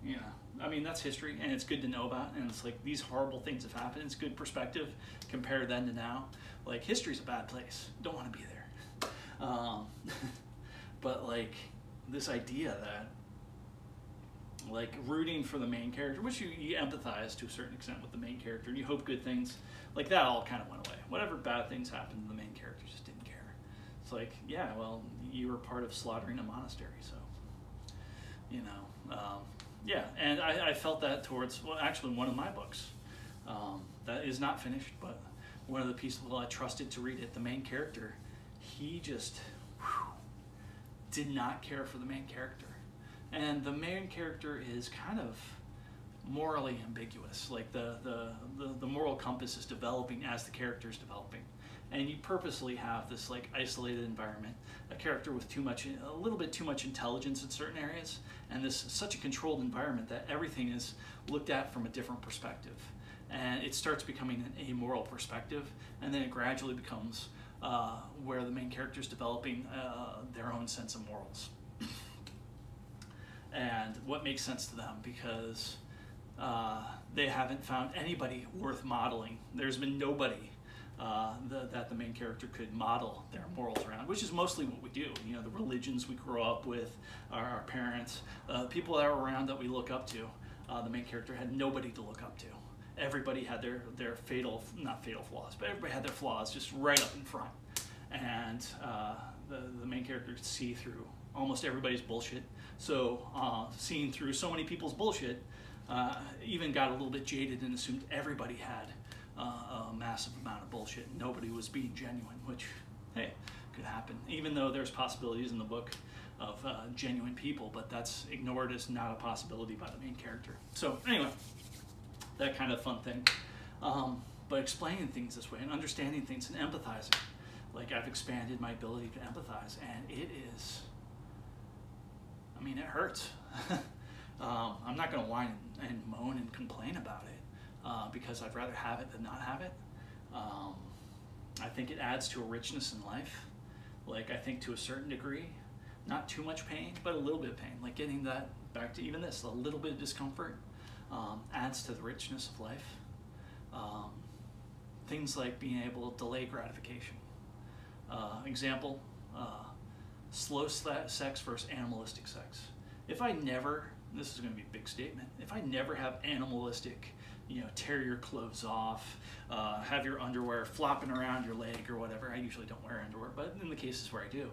you know, I mean, that's history, and it's good to know about, and it's like, these horrible things have happened. It's good perspective, compare then to now. Like, history's a bad place, don't want to be there. But like, this idea that, like, rooting for the main character, which you empathize to a certain extent with the main character, and you hope good things, like, that all kind of went away. Whatever bad things happened to the main character, just didn't care. It's like, yeah, well, you were part of slaughtering a monastery, so, you know, yeah. And I felt that towards, well, actually one of my books that is not finished, but one of the people I trusted to read it, the main character, he just did not care for the main character. And the main character is kind of morally ambiguous. Like, the moral compass is developing as the character is developing. And you purposely have this, like, isolated environment, a character with a little bit too much intelligence in certain areas, and this such a controlled environment that everything is looked at from a different perspective. And it starts becoming an amoral perspective, and then it gradually becomes where the main character is developing their own sense of morals. And what makes sense to them, because they haven't found anybody worth modeling. There's been nobody that the main character could model their morals around, which is mostly what we do. You know, the religions we grow up with, our parents, people that are around that we look up to. The main character had nobody to look up to. Everybody had their fatal, not fatal flaws, but everybody had their flaws just right up in front. And the main character could see through almost everybody's bullshit. So seeing through so many people's bullshit, even got a little bit jaded and assumed everybody had a massive amount of bullshit. Nobody was being genuine, which, hey, could happen. Even though there's possibilities in the book of genuine people, but that's ignored as not a possibility by the main character. So anyway, that kind of fun thing. But explaining things this way and understanding things and empathizing, like I've expanded my ability to empathize, and it is, I mean, it hurts. I'm not going to whine and moan and complain about it because I'd rather have it than not have it. I think it adds to a richness in life. Like, I think to a certain degree, not too much pain, but a little bit of pain. Like getting that back to even this, a little bit of discomfort adds to the richness of life. Things like being able to delay gratification. Example, slow sex versus animalistic sex. If I never, this is going to be a big statement, if I never have animalistic, you know, tear your clothes off, have your underwear flopping around your leg or whatever. I usually don't wear underwear, but in the cases where I do,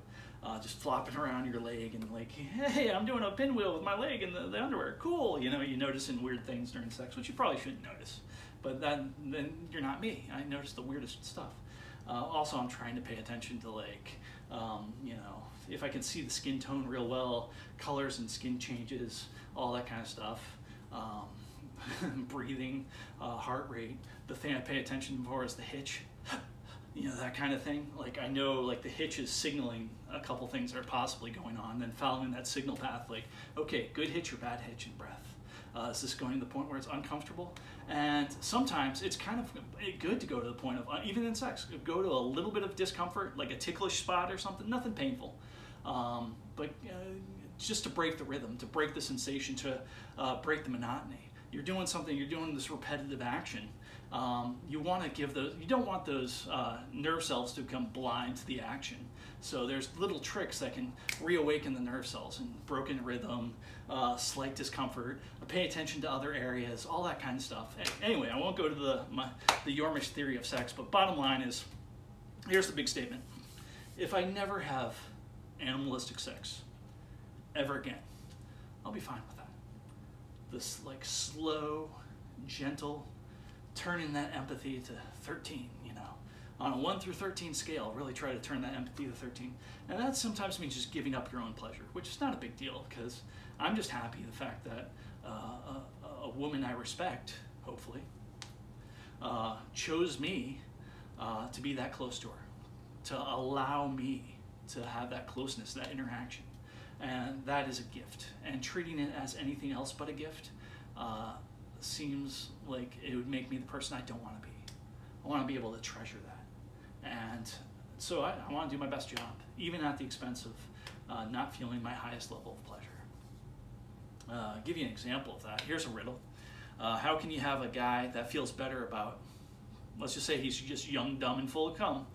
just flopping around your leg and like, hey, I'm doing a pinwheel with my leg in the underwear. Cool. You know, you noticing weird things during sex, which you probably shouldn't notice. But then you're not me. I notice the weirdest stuff. Also, I'm trying to pay attention to, like, you know, if I can see the skin tone real well, colors and skin changes, all that kind of stuff. Breathing, heart rate. The thing I pay attention for is the hitch. You know, that kind of thing. Like, I know, like, the hitch is signaling a couple things that are possibly going on, then following that signal path, like, okay, good hitch or bad hitch in breath. Is this going to the point where it's uncomfortable? And sometimes it's kind of good to go to the point of, even in sex, go to a little bit of discomfort, like a ticklish spot or something, nothing painful. But just to break the rhythm, to break the sensation, to break the monotony. You're doing something, you're doing this repetitive action. You want to give those, you don't want those nerve cells to become blind to the action. So there's little tricks that can reawaken the nerve cells, and broken rhythm, slight discomfort, pay attention to other areas, all that kind of stuff. Anyway, I won't go to the Yormish theory of sex, but bottom line is, here's the big statement. If I never have animalistic sex ever again, I'll be fine with that. This like slow, gentle, turning that empathy to 13, you know. On a 1 through 13 scale, really try to turn that empathy to 13. And that sometimes means just giving up your own pleasure, which is not a big deal, because I'm just happy the fact that a woman I respect, hopefully, chose me to be that close to her, to allow me to have that closeness, that interaction. And that is a gift. And treating it as anything else but a gift seems like it would make me the person I don't want to be. I want to be able to treasure that. And so I want to do my best job, even at the expense of not feeling my highest level of pleasure. I'll give you an example of that. Here's a riddle. How can you have a guy that feels better about, let's just say he's just young, dumb, and full of cum,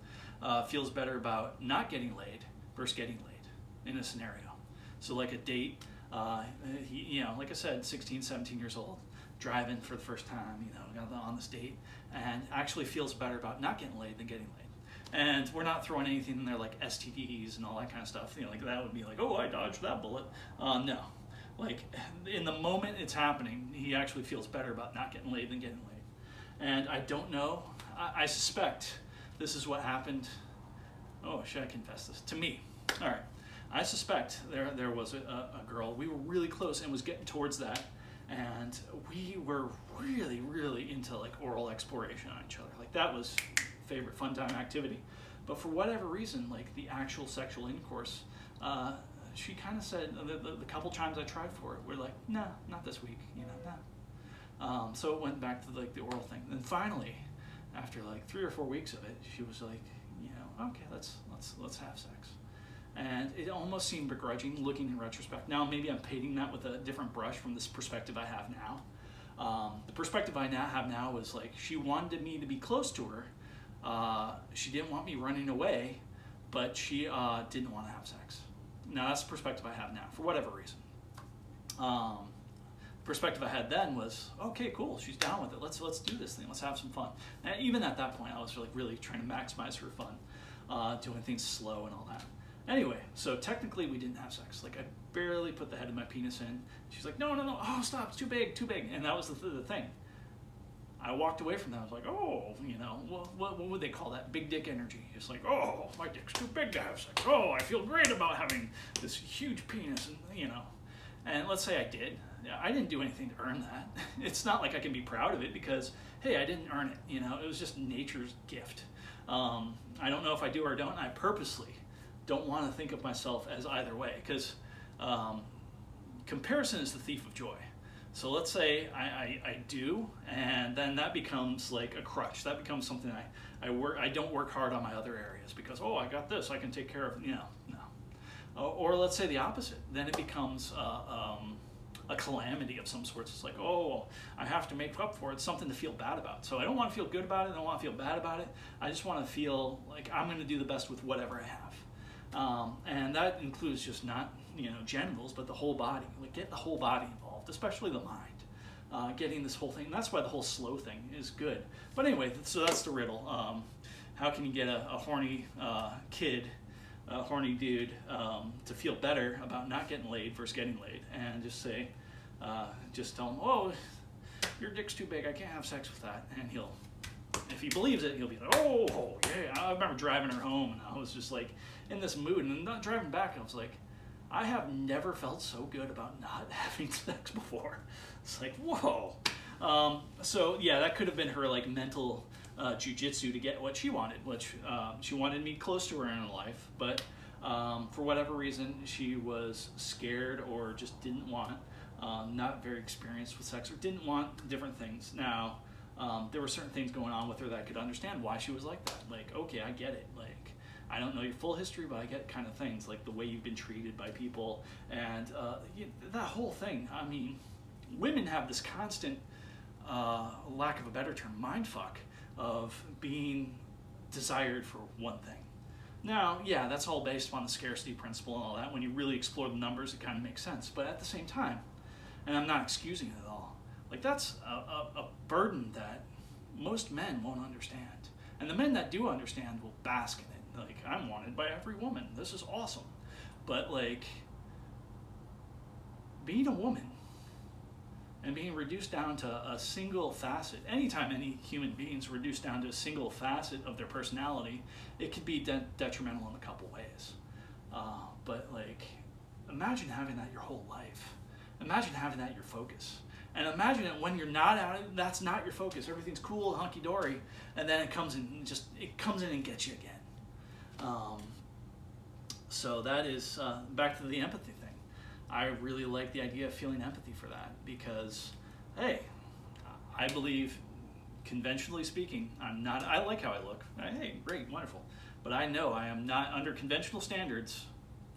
feels better about not getting laid versus getting laid in a scenario? So like a date, you know, like I said, 16, 17 years old, driving for the first time, you know, on this date, and actually feels better about not getting laid than getting laid. And we're not throwing anything in there like STDs and all that kind of stuff. You know, like that would be like, oh, I dodged that bullet. No, like in the moment it's happening, he actually feels better about not getting laid than getting laid. And I don't know, I suspect this is what happened. Oh, should I confess this? To me. All right. I suspect there was a girl, we were really close and was getting towards that, and we were really, really into like oral exploration on each other. Like that was favorite fun time activity. But for whatever reason, like the actual sexual intercourse, she kind of said, the couple times I tried for it, we're like, no, not this week, you know, no. So it went back to like the oral thing. And finally, after like 3 or 4 weeks of it, she was like, you know, okay, let's have sex. And it almost seemed begrudging looking in retrospect. Now maybe I'm painting that with a different brush from this perspective I have now. The perspective I now have now is like, she wanted me to be close to her. She didn't want me running away, but she didn't want to have sex. Now that's the perspective I have now, for whatever reason. The perspective I had then was, okay, cool, she's down with it. Let's do this thing. Let's have some fun. And even at that point, I was really trying to maximize her fun, doing things slow and all that. Anyway, so technically we didn't have sex. Like, I barely put the head of my penis in. She's like, no, oh, stop, it's too big. And that was the thing. I walked away from that. I was like, oh, you know, what would they call that? Big dick energy. It's like, oh, my dick's too big to have sex. Oh, I feel great about having this huge penis, and you know. And let's say I did. I didn't do anything to earn that. It's not like I can be proud of it because, hey, I didn't earn it. You know, it was just nature's gift. I don't know if I do or don't. I purposely don't want to think of myself as either way, because comparison is the thief of joy. So let's say I do, and then that becomes like a crutch. That becomes something I don't work hard on my other areas because, oh, I got this, I can take care of, you know, no. Or let's say the opposite. Then it becomes a calamity of some sorts. It's like, oh, I have to make up for it, something to feel bad about. So I don't want to feel good about it, I don't want to feel bad about it. I just want to feel like I'm going to do the best with whatever I have. And that includes just not, you know, genitals, but the whole body. Like, get the whole body involved, especially the mind. Getting this whole thing. That's why the whole slow thing is good. But anyway, so that's the riddle. How can you get a horny kid, a horny dude, to feel better about not getting laid versus getting laid? And just say, just tell him, oh, your dick's too big, I can't have sex with that. And he'll, if he believes it, he'll be like, oh, yeah. I remember driving her home, and I was just like in this mood, and not driving back, I was like, I have never felt so good about not having sex before. It's like, whoa. So yeah, that could have been her like mental jujitsu to get what she wanted, which she wanted me close to her in her life, but for whatever reason, she was scared or just didn't want, not very experienced with sex, or didn't want different things. Now, there were certain things going on with her that I could understand why she was like that. Like, okay, I get it. Like, I don't know your full history, but I get kind of things, like the way you've been treated by people, and that whole thing. I mean, women have this constant, lack of a better term, mindfuck of being desired for one thing. Now, yeah, that's all based on the scarcity principle and all that. When you really explore the numbers, it kind of makes sense. But at the same time, and I'm not excusing it at all, like, that's a burden that most men won't understand. And the men that do understand will bask in it. Like, I'm wanted by every woman. This is awesome. But, like, being a woman and being reduced down to a single facet, anytime any human being's reduced down to a single facet of their personality, it could be detrimental in a couple ways. But, like, imagine having that your whole life. Imagine having that your focus. And imagine it when you're not out, that's not your focus. Everything's cool, hunky-dory, and then it comes in and gets you again. So that is back to the empathy thing. I really like the idea of feeling empathy for that because, hey, I believe, conventionally speaking, I like how I look. Hey, great, wonderful. But I know I am not, under conventional standards,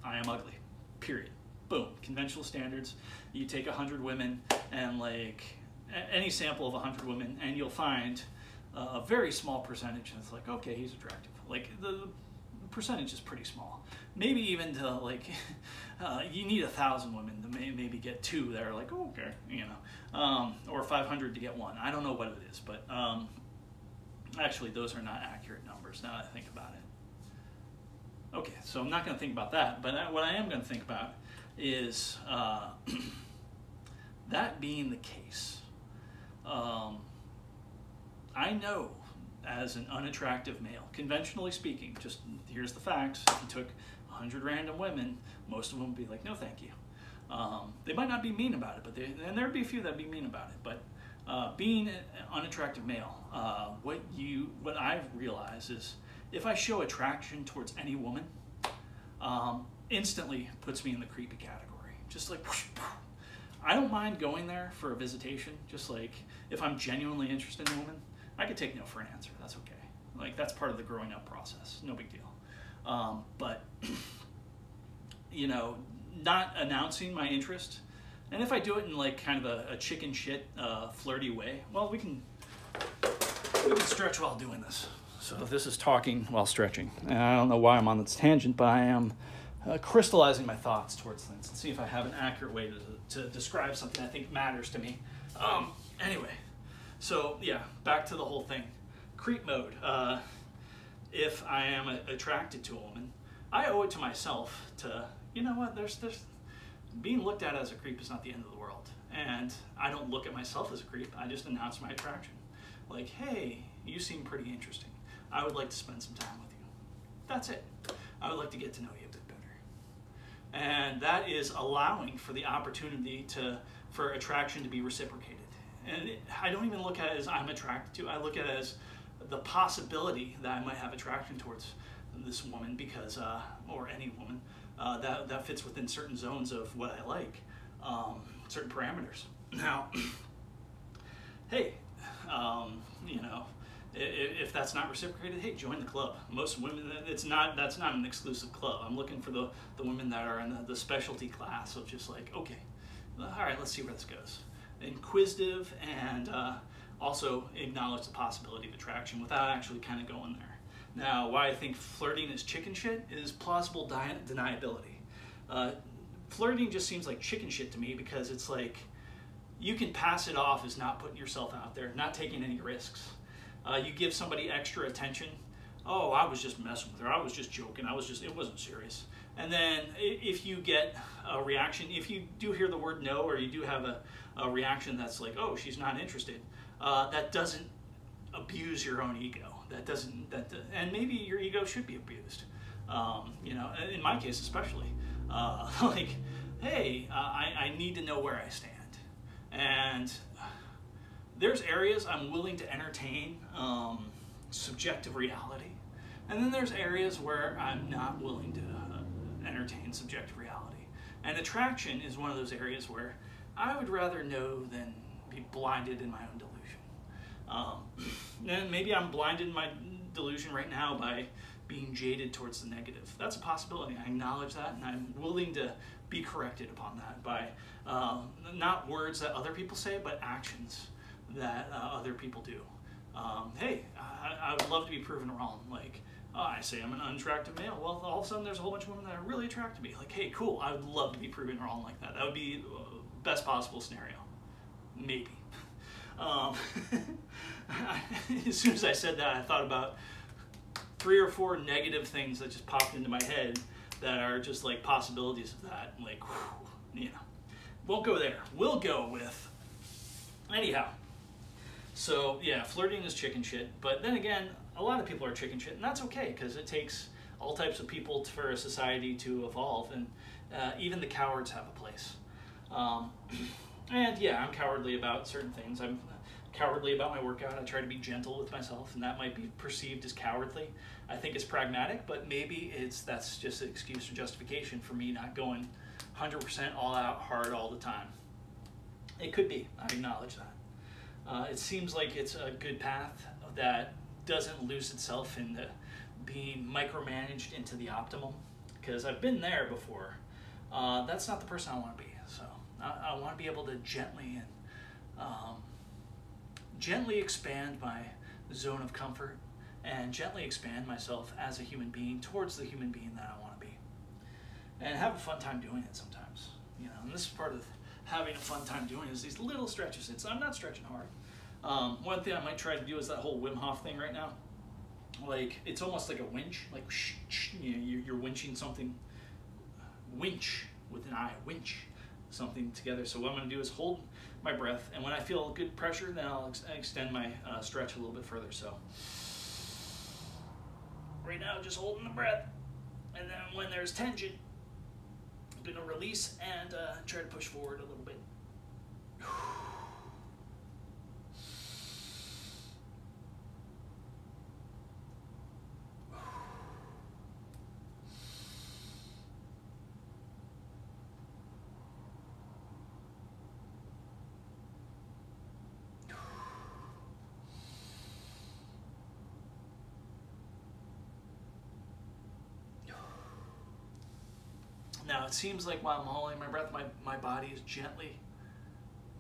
I am ugly, period. Boom, conventional standards. You take 100 women and like any sample of 100 women, and you'll find a very small percentage. And it's like, okay, he's attractive. Like the percentage is pretty small. Maybe even to like, you need 1,000 women to maybe get 2 that are like, oh, okay, you know, or 500 to get 1. I don't know what it is, but actually those are not accurate numbers now that I think about it. Okay, so I'm not going to think about that, but what I am going to think about is that being the case. I know as an unattractive male, conventionally speaking, just here's the facts, if you took 100 random women, most of them would be like, no thank you. They might not be mean about it, but and there'd be a few that'd be mean about it, but being an unattractive male, what I've realized is if I show attraction towards any woman, instantly puts me in the creepy category. Just like, whoosh, I don't mind going there for a visitation. Just like, if I'm genuinely interested in a woman, I could take no for an answer. That's okay. Like, that's part of the growing up process. No big deal. But, you know, not announcing my interest And if I do it in like kind of a chicken shit flirty way, well, we can stretch while doing this. So this is talking while stretching. And I don't know why I'm on this tangent, but I am crystallizing my thoughts towards things and see if I have an accurate way to describe something I think matters to me. Anyway, so yeah, back to the whole thing. Creep mode. If I am attracted to a woman, I owe it to myself to, you know what, there's being looked at as a creep is not the end of the world. And I don't look at myself as a creep, I just announce my attraction. Like, hey, you seem pretty interesting. I would like to spend some time with you. That's it. I would like to get to know you a bit better. And that is allowing for the opportunity for attraction to be reciprocated. And I don't even look at it as I'm attracted to, I look at it as the possibility that I might have attraction towards this woman because, or any woman, that fits within certain zones of what I like, certain parameters. Now, hey, you know, if that's not reciprocated, hey, join the club. Most women, that's not an exclusive club. I'm looking for the women that are in the specialty class of just like, okay, all right, let's see where this goes. Inquisitive and also acknowledge the possibility of attraction without actually kind of going there. Now, why I think flirting is chicken shit is plausible deniability. Flirting just seems like chicken shit to me because it's like you can pass it off as not putting yourself out there, not taking any risks. You give somebody extra attention. Oh, I was just messing with her. I was just joking. It wasn't serious. And then if you get a reaction, if you do hear the word no, or you do have a reaction that's like, oh, she's not interested, that doesn't abuse your own ego. And maybe your ego should be abused. You know, in my case especially, like, hey, I need to know where I stand. And there's areas I'm willing to entertain subjective reality. And then there's areas where I'm not willing to entertain subjective reality. And attraction is one of those areas where I would rather know than be blinded in my own delusion. And maybe I'm blinded in my delusion right now by being jaded towards the negative. That's a possibility. I acknowledge that, and I'm willing to be corrected upon that by not words that other people say, but actions that other people do. Hey, I would love to be proven wrong. Like, I say I'm an unattractive male. Well, all of a sudden there's a whole bunch of women that are really attracted to me. Like, hey, cool, I would love to be proven wrong like that. That would be best possible scenario. Maybe. As soon as I said that, I thought about 3 or 4 negative things that just popped into my head that are just like possibilities of that. Like, whew, you know, won't go there. We'll go with, anyhow. So yeah, flirting is chicken shit. But then again, a lot of people are chicken shit, and that's okay because it takes all types of people for a society to evolve, and even the cowards have a place. And yeah, I'm cowardly about certain things. I'm cowardly about my workout. I try to be gentle with myself, and that might be perceived as cowardly. I think it's pragmatic, but maybe that's just an excuse or justification for me not going 100% all out hard all the time. It could be. I acknowledge that. It seems like it's a good path that doesn't lose itself into being micromanaged into the optimum, because I've been there before. That's not the person I want to be. So I want to be able to gently expand my zone of comfort and gently expand myself as a human being towards the human being that I want to be, and have a fun time doing it sometimes. You know, and this is part of having a fun time doing is these little stretches. I'm not stretching hard. One thing I might try to do is that whole Wim Hof thing right now. Like, it's almost like a winch. Like, you know, you're winching something. Winch with an I. Winch something together. So what I'm going to do is hold my breath, and when I feel good pressure, then I'll extend my stretch a little bit further. So right now, just holding the breath, and then when there's tension, I'm going to release and try to push forward a little bit. Now it seems like while I'm holding my breath, my body is gently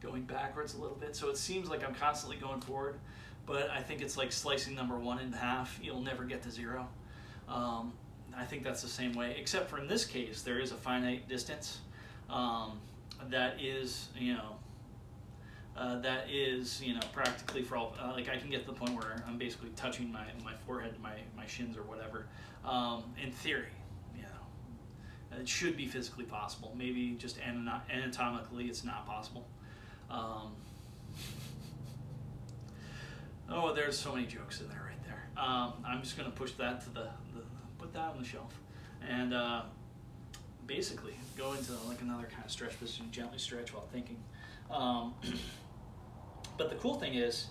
going backwards a little bit. So it seems like I'm constantly going forward, but I think it's like slicing number 1 in half. You'll never get to 0. I think that's the same way, except for in this case, there is a finite distance that is, practically for all, like I can get to the point where I'm basically touching my forehead, my shins or whatever. In theory, it should be physically possible. Maybe just anatomically it's not possible. Oh, there's so many jokes in there right there. I'm just gonna push that to put that on the shelf, and basically go into like another kind of stretch position, gently stretch while thinking. But the cool thing is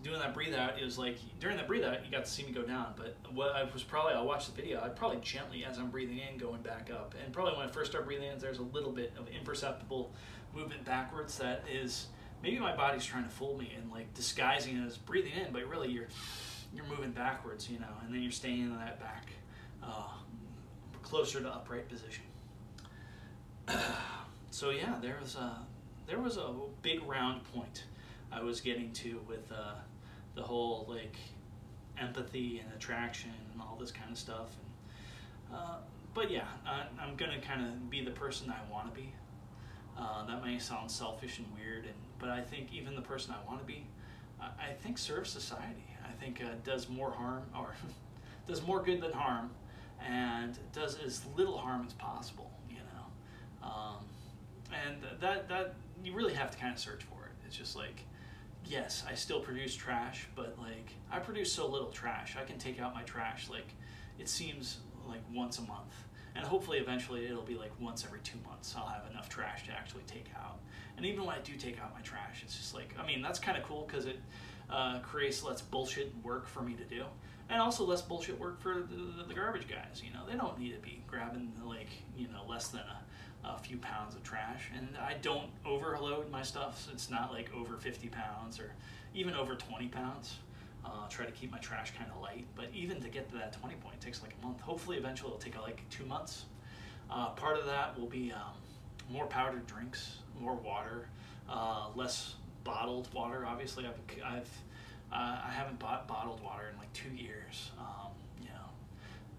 doing that breathe out is like, during that breathe out, you got to see me go down, but I'll watch the video, I'd probably gently, as I'm breathing in, going back up. And probably when I first start breathing in, there's a little bit of imperceptible movement backwards that is, maybe my body's trying to fool me and like disguising it as breathing in, but really you're moving backwards, and then you're staying in that back, closer to upright position. So yeah, there was a big round point I was getting to with the whole like empathy and attraction and all this kind of stuff. And, but yeah, I'm gonna kind of be the person I want to be. That may sound selfish and weird, but I think even the person I want to be, I think serves society. I think does more harm, or does more good than harm, and does as little harm as possible. And that you really have to kind of search for it. It's just like, yes, I still produce trash, but like I produce so little trash. I can take out my trash like, it seems like once a month, and hopefully eventually it'll be like once every 2 months I'll have enough trash to actually take out. And even when I do take out my trash, it's just like, I mean, that's kind of cool because it creates less bullshit work for me to do, and also less bullshit work for the garbage guys. They don't need to be grabbing like less than a few pounds of trash, and I don't overload my stuff, so it's not like over 50 pounds or even over 20 pounds. Try to keep my trash kind of light, but even to get to that 20 point takes like a month. Hopefully eventually it'll take like 2 months. Part of that will be more powdered drinks, more water, less bottled water. Obviously I haven't bought bottled water in like 2 years.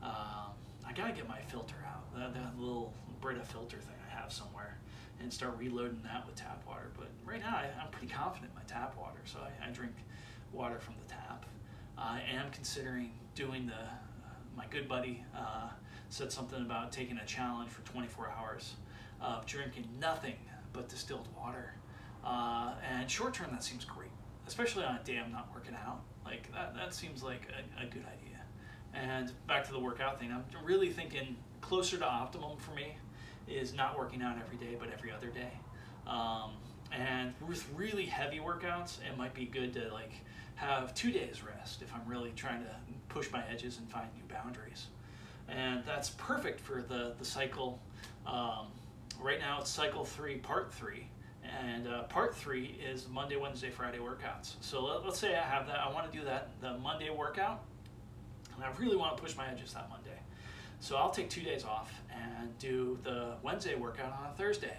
I gotta get my filter out, that little Brita filter thing I have somewhere, and start reloading that with tap water. But right now I'm pretty confident in my tap water, so I drink water from the tap. I am considering doing my good buddy said something about taking a challenge for 24 hours of drinking nothing but distilled water. And short term, that seems great, especially on a day I'm not working out. Like that seems like a good idea. And back to the workout thing, I'm really thinking closer to optimum for me is not working out every day, but every other day. And with really heavy workouts, it might be good to like have 2 days rest if I'm really trying to push my edges and find new boundaries. And that's perfect for the cycle. Right now it's cycle 3, part 3. And part 3 is Monday, Wednesday, Friday workouts. So let's say I have that, I want to do the Monday workout, and I really want to push my edges that Monday. So I'll take 2 days off and do the Wednesday workout on a Thursday.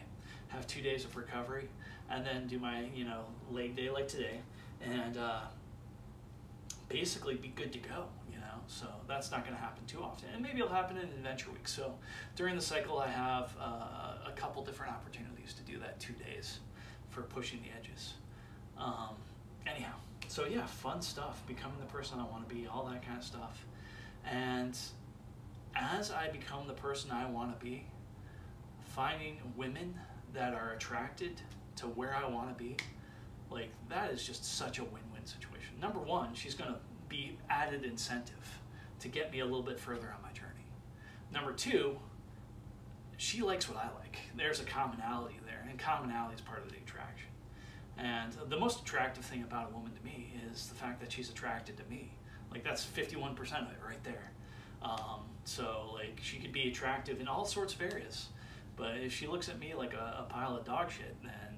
Have 2 days of recovery, and then do my leg day like today, and basically be good to go. So that's not going to happen too often, and maybe it'll happen in adventure week. So during the cycle, I have a couple different opportunities to do that 2 days for pushing the edges. Anyhow, so yeah, fun stuff, becoming the person I want to be, all that kind of stuff. And as I become the person I want to be, finding women that are attracted to where I want to be, like that is just such a win-win situation. Number one, she's going to be added incentive to get me a little bit further on my journey. Number two, she likes what I like. There's a commonality there, and commonality is part of the attraction. And the most attractive thing about a woman to me is the fact that she's attracted to me. Like that's 51% of it right there. So like she could be attractive in all sorts of areas, but if she looks at me like a pile of dog shit, then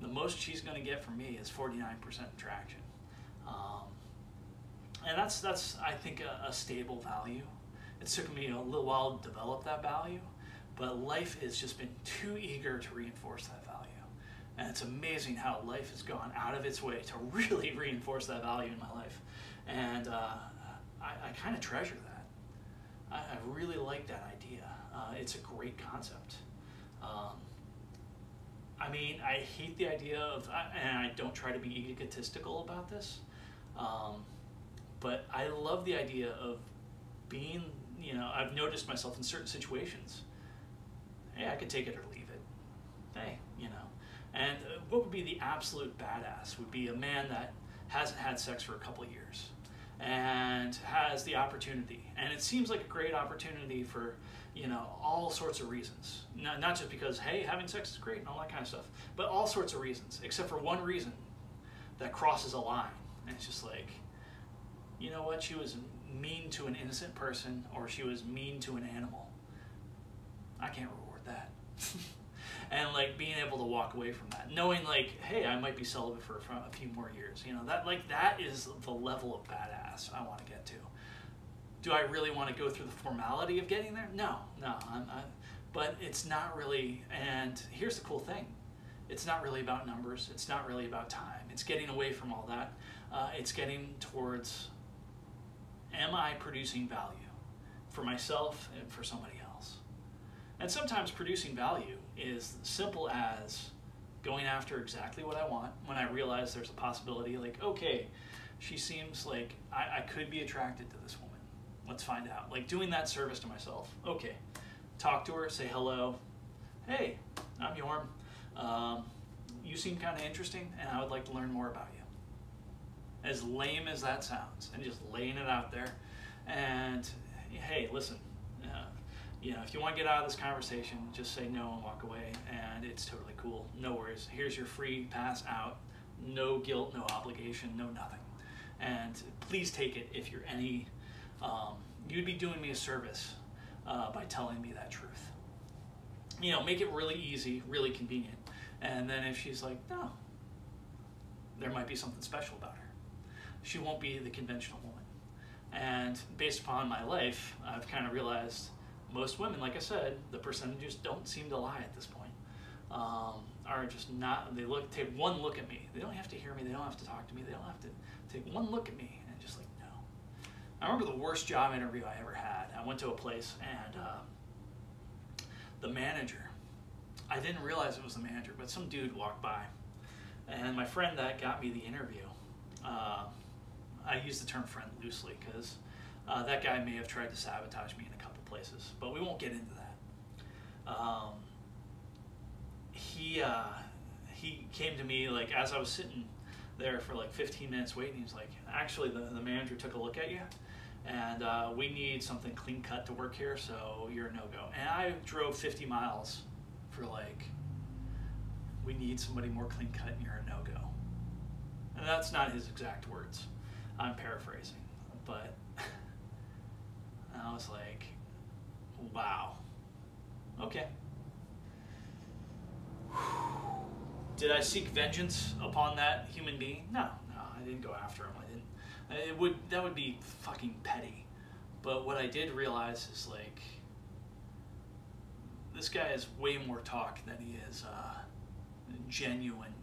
the most she's going to get from me is 49% attraction. And that's I think a stable value. It took me a little while to develop that value, but life has just been too eager to reinforce that value. And it's amazing how life has gone out of its way to really reinforce that value in my life. And I kind of treasure that. I really like that idea. It's a great concept. I mean, I hate the idea of, and I don't try to be egotistical about this, but I love the idea of being, you know, I've noticed myself in certain situations. Hey, I could take it or leave it. Hey, you know. And what would be the absolute badass would be a man that hasn't had sex for a couple of years and has the opportunity. And it seems like a great opportunity for, you know, all sorts of reasons. Not just because, hey, having sex is great and all that kind of stuff, but all sorts of reasons, except for one reason that crosses a line. And it's just like, you know what, she was mean to an innocent person, or she was mean to an animal. I can't reward that. And like being able to walk away from that, knowing like, hey, I might be celibate for a few more years. You know, that is the level of badass I want to get to. Do I really want to go through the formality of getting there? No. But it's not really. And here's the cool thing: it's not really about numbers. It's not really about time. It's getting away from all that. It's getting towards, am I producing value for myself and for somebody else? And sometimes producing value is simple as going after exactly what I want when I realize there's a possibility, like, okay, she seems like I could be attracted to this woman. Let's find out. Like doing that service to myself. Okay, talk to her, say hello. Hey, I'm Yorm. You seem kind of interesting and I would like to learn more about you. As lame as that sounds, and just laying it out there. And hey, listen, you know, if you want to get out of this conversation, just say no and walk away, and it's totally cool. No worries. Here's your free pass out. No guilt, no obligation, no nothing. And please take it if you're any, you'd be doing me a service by telling me that truth. You know, make it really easy, really convenient. And then if she's like, no, there might be something special about her. She won't be the conventional woman. And based upon my life, I've kind of realized most women, like I said, the percentages don't seem to lie at this point. Are just not, they take one look at me. They don't have to hear me, they don't have to talk to me, they don't have to take one look at me and just like, no. I remember the worst job interview I ever had. I went to a place and the manager, I didn't realize it was the manager, but some dude walked by. And my friend that got me the interview, I use the term friend loosely because that guy may have tried to sabotage me in a couple places, but we won't get into that. He came to me like as I was sitting there for like 15 minutes waiting. He was like, actually, the manager took a look at you, and we need something clean cut to work here, so you're a no-go. And I drove 50 miles for like, we need somebody more clean cut and you're a no-go. And that's not his exact words. I'm paraphrasing, but I was like, wow, okay. Did I seek vengeance upon that human being? No, I didn't go after him. I didn't. That would be fucking petty. But what I did realize is like, this guy is way more talk than he is genuine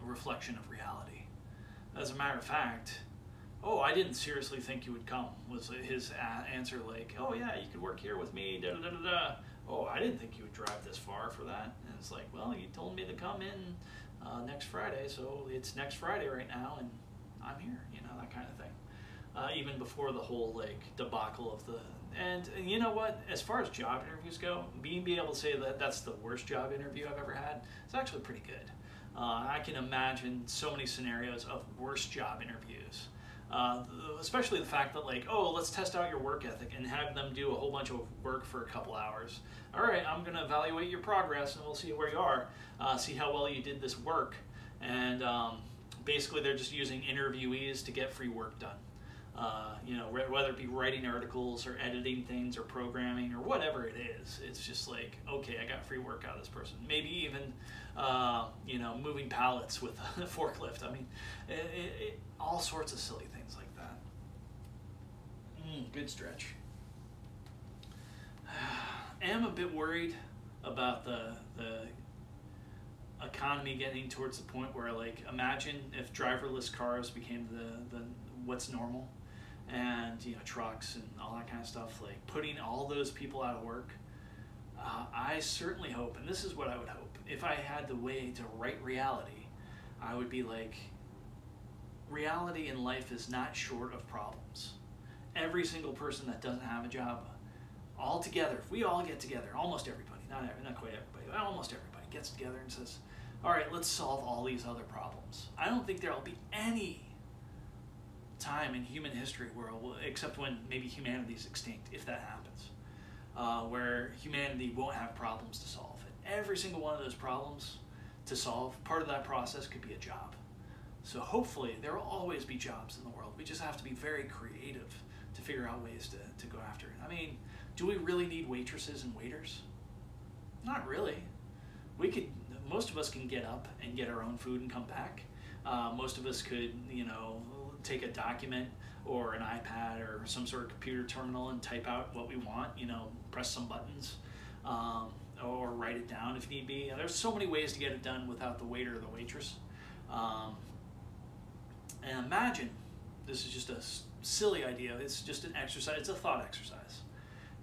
reflection of reality. As a matter of fact, oh, I didn't seriously think you would come, was his answer. Like, oh yeah, you could work here with me, da da da da. Oh, I didn't think you would drive this far for that. And it's like, well, you told me to come in next Friday, so it's next Friday right now, and I'm here, you know, that kind of thing. Even before the whole like debacle of the, and you know what, as far as job interviews go, being able to say that that's the worst job interview I've ever had, it's actually pretty good. I can imagine so many scenarios of worst job interviews. Especially the fact that like, oh, let's test out your work ethic and have them do a whole bunch of work for a couple hours. All right, I'm going to evaluate your progress and we'll see where you are, see how well you did this work. And basically they're just using interviewees to get free work done. You know, whether it be writing articles or editing things or programming or whatever it is, it's just like, okay, I got free work out of this person. Maybe even, you know, moving pallets with a forklift. I mean, all sorts of silly things like that. Good stretch. am a bit worried about the economy getting towards the point where, like, imagine if driverless cars became the what's normal, and trucks and all that kind of stuff, like putting all those people out of work. I certainly hope, and this is what I would hope, if I had the way to write reality, I would be like, reality in life is not short of problems. Every single person that doesn't have a job, all together, if we all get together, almost everybody, not quite everybody, but almost everybody gets together and says, all right, let's solve all these other problems. I don't think there'll be any time in human history where, except when maybe humanity's extinct, if that happens, where humanity won't have problems to solve. And every single one of those problems to solve, part of that process could be a job. So hopefully there will always be jobs in the world. We just have to be very creative to figure out ways to go after it. I mean, do we really need waitresses and waiters? Not really. Most of us can get up and get our own food and come back. Most of us could, take a document or an iPad or some sort of computer terminal and type out what we want, press some buttons, or write it down if need be. There's so many ways to get it done without the waiter or the waitress. And imagine, this is just a silly idea, it's just an exercise, it's a thought exercise.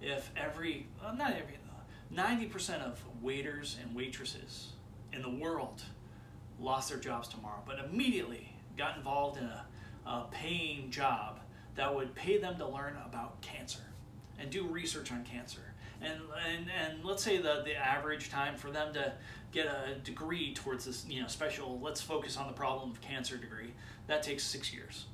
If 90% of waiters and waitresses in the world lost their jobs tomorrow, but immediately got involved in a paying job that would pay them to learn about cancer and do research on cancer. And let's say the average time for them to get a degree towards this special, let's focus on the problem of cancer degree, that takes 6 years.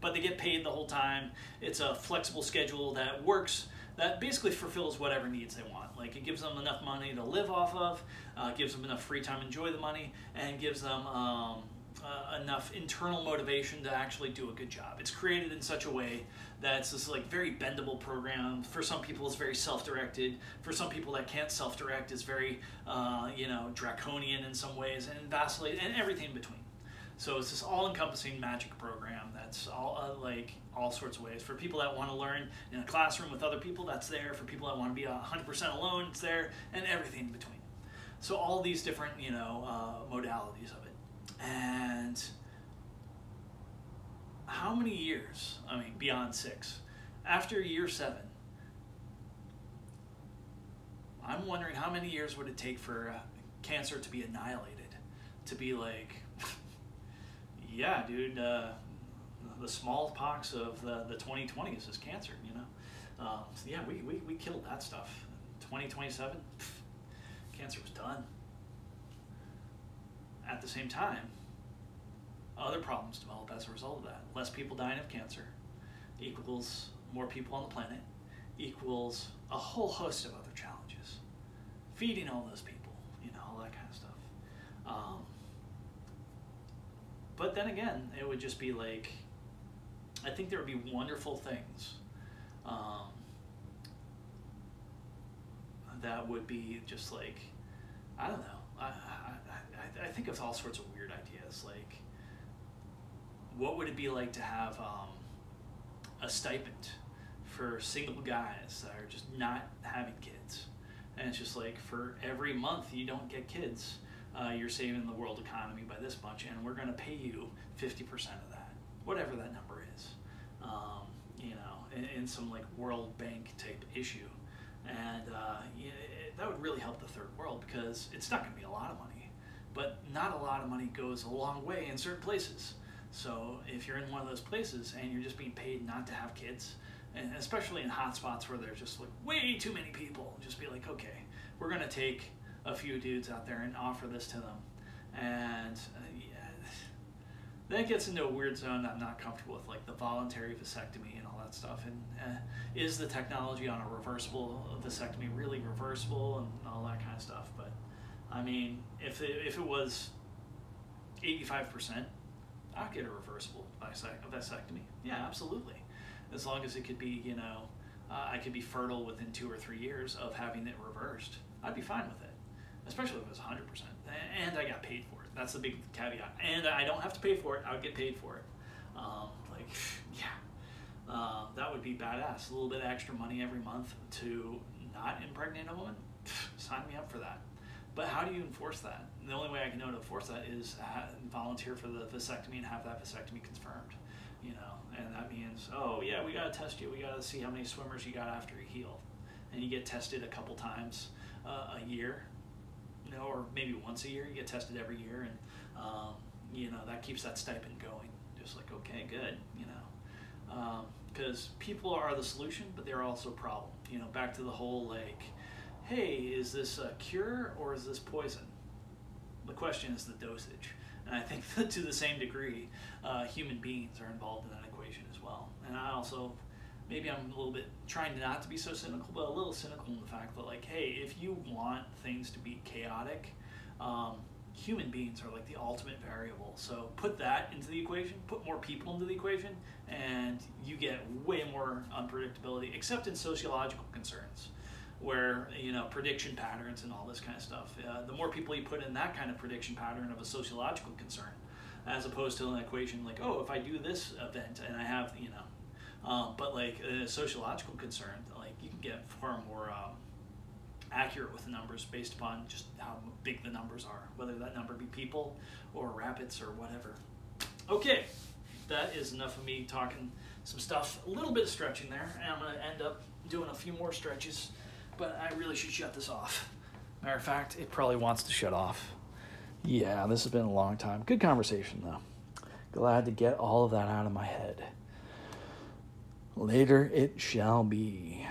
But they get paid the whole time. It's a flexible schedule that works, that basically fulfills whatever needs they want. Like, it gives them enough money to live off of, gives them enough free time to enjoy the money, and gives them enough internal motivation to actually do a good job. It's created in such a way that it's this like very bendable program. For some people it's very self-directed. For some people that can't self-direct, it's very draconian in some ways, and vacillate, and everything in between. So it's this all-encompassing magic program that's all sorts of ways. For people that want to learn in a classroom with other people, that's there. For people that want to be 100% alone, it's there, and everything in between. So all these different modalities of it. And how many years, beyond 6, after year 7, I'm wondering how many years would it take for cancer to be annihilated, to be like, yeah, dude, the smallpox of the 2020s is cancer, So yeah, we killed that stuff. 2027, cancer was done. At the same time, other problems develop as a result of that. Less people dying of cancer equals more people on the planet, equals a whole host of other challenges. Feeding all those people, all that kind of stuff. But then again, it would just be like, I think there would be wonderful things that would be just like, I don't know. I think of all sorts of weird ideas, like, what would it be like to have a stipend for single guys that are just not having kids? And it's just like, for every month you don't get kids, you're saving the world economy by this much, and we're going to pay you 50% of that, whatever that number is, in some like World Bank type issue. And that would really help the third world, because it's not going to be a lot of money, but not a lot of money goes a long way in certain places. So if you're in one of those places and you're just being paid not to have kids, and especially in hot spots where there's just like way too many people, just be like, okay, we're going to take a few dudes out there and offer this to them. And then it gets into a weird zone that I'm not comfortable with, like the voluntary vasectomy and all that stuff. And is the technology on a reversible vasectomy really reversible and all that kind of stuff? But if it was 85%, I'd get a reversible vasectomy. Yeah, absolutely. As long as it could be, I could be fertile within 2 or 3 years of having it reversed, I'd be fine with it. Especially if it was 100%. And I got paid for it. That's the big caveat. And I don't have to pay for it, I would get paid for it. That would be badass. A little bit of extra money every month to not impregnate a woman, sign me up for that. But how do you enforce that? And the only way I can know to enforce that is volunteer for the vasectomy and have that vasectomy confirmed, and that means, oh yeah, we gotta test you, we gotta see how many swimmers you got after you heal, and you get tested a couple times a year, or maybe once a year. You get tested every year, and that keeps that stipend going. Just like, okay, good, because people are the solution, but they're also a problem. Back to the whole like, hey, is this a cure or is this poison? The question is the dosage. And I think that to the same degree, human beings are involved in that equation as well. And I also, maybe I'm a little bit trying not to be so cynical, but a little cynical in the fact that like, hey, if you want things to be chaotic, human beings are like the ultimate variable. So put that into the equation, put more people into the equation, and you get way more unpredictability, except in sociological concerns, where prediction patterns and all this kind of stuff. The more people you put in that kind of prediction pattern of a sociological concern, as opposed to an equation like, oh, if I do this event and I have, but like a sociological concern, like you can get far more accurate with the numbers based upon just how big the numbers are, whether that number be people or rabbits or whatever. Okay, that is enough of me talking some stuff, a little bit of stretching there, and I'm going to end up doing a few more stretches, but I really should shut this off. Matter of fact, it probably wants to shut off. Yeah, this has been a long time. Good conversation, though. Glad to get all of that out of my head. Later it shall be.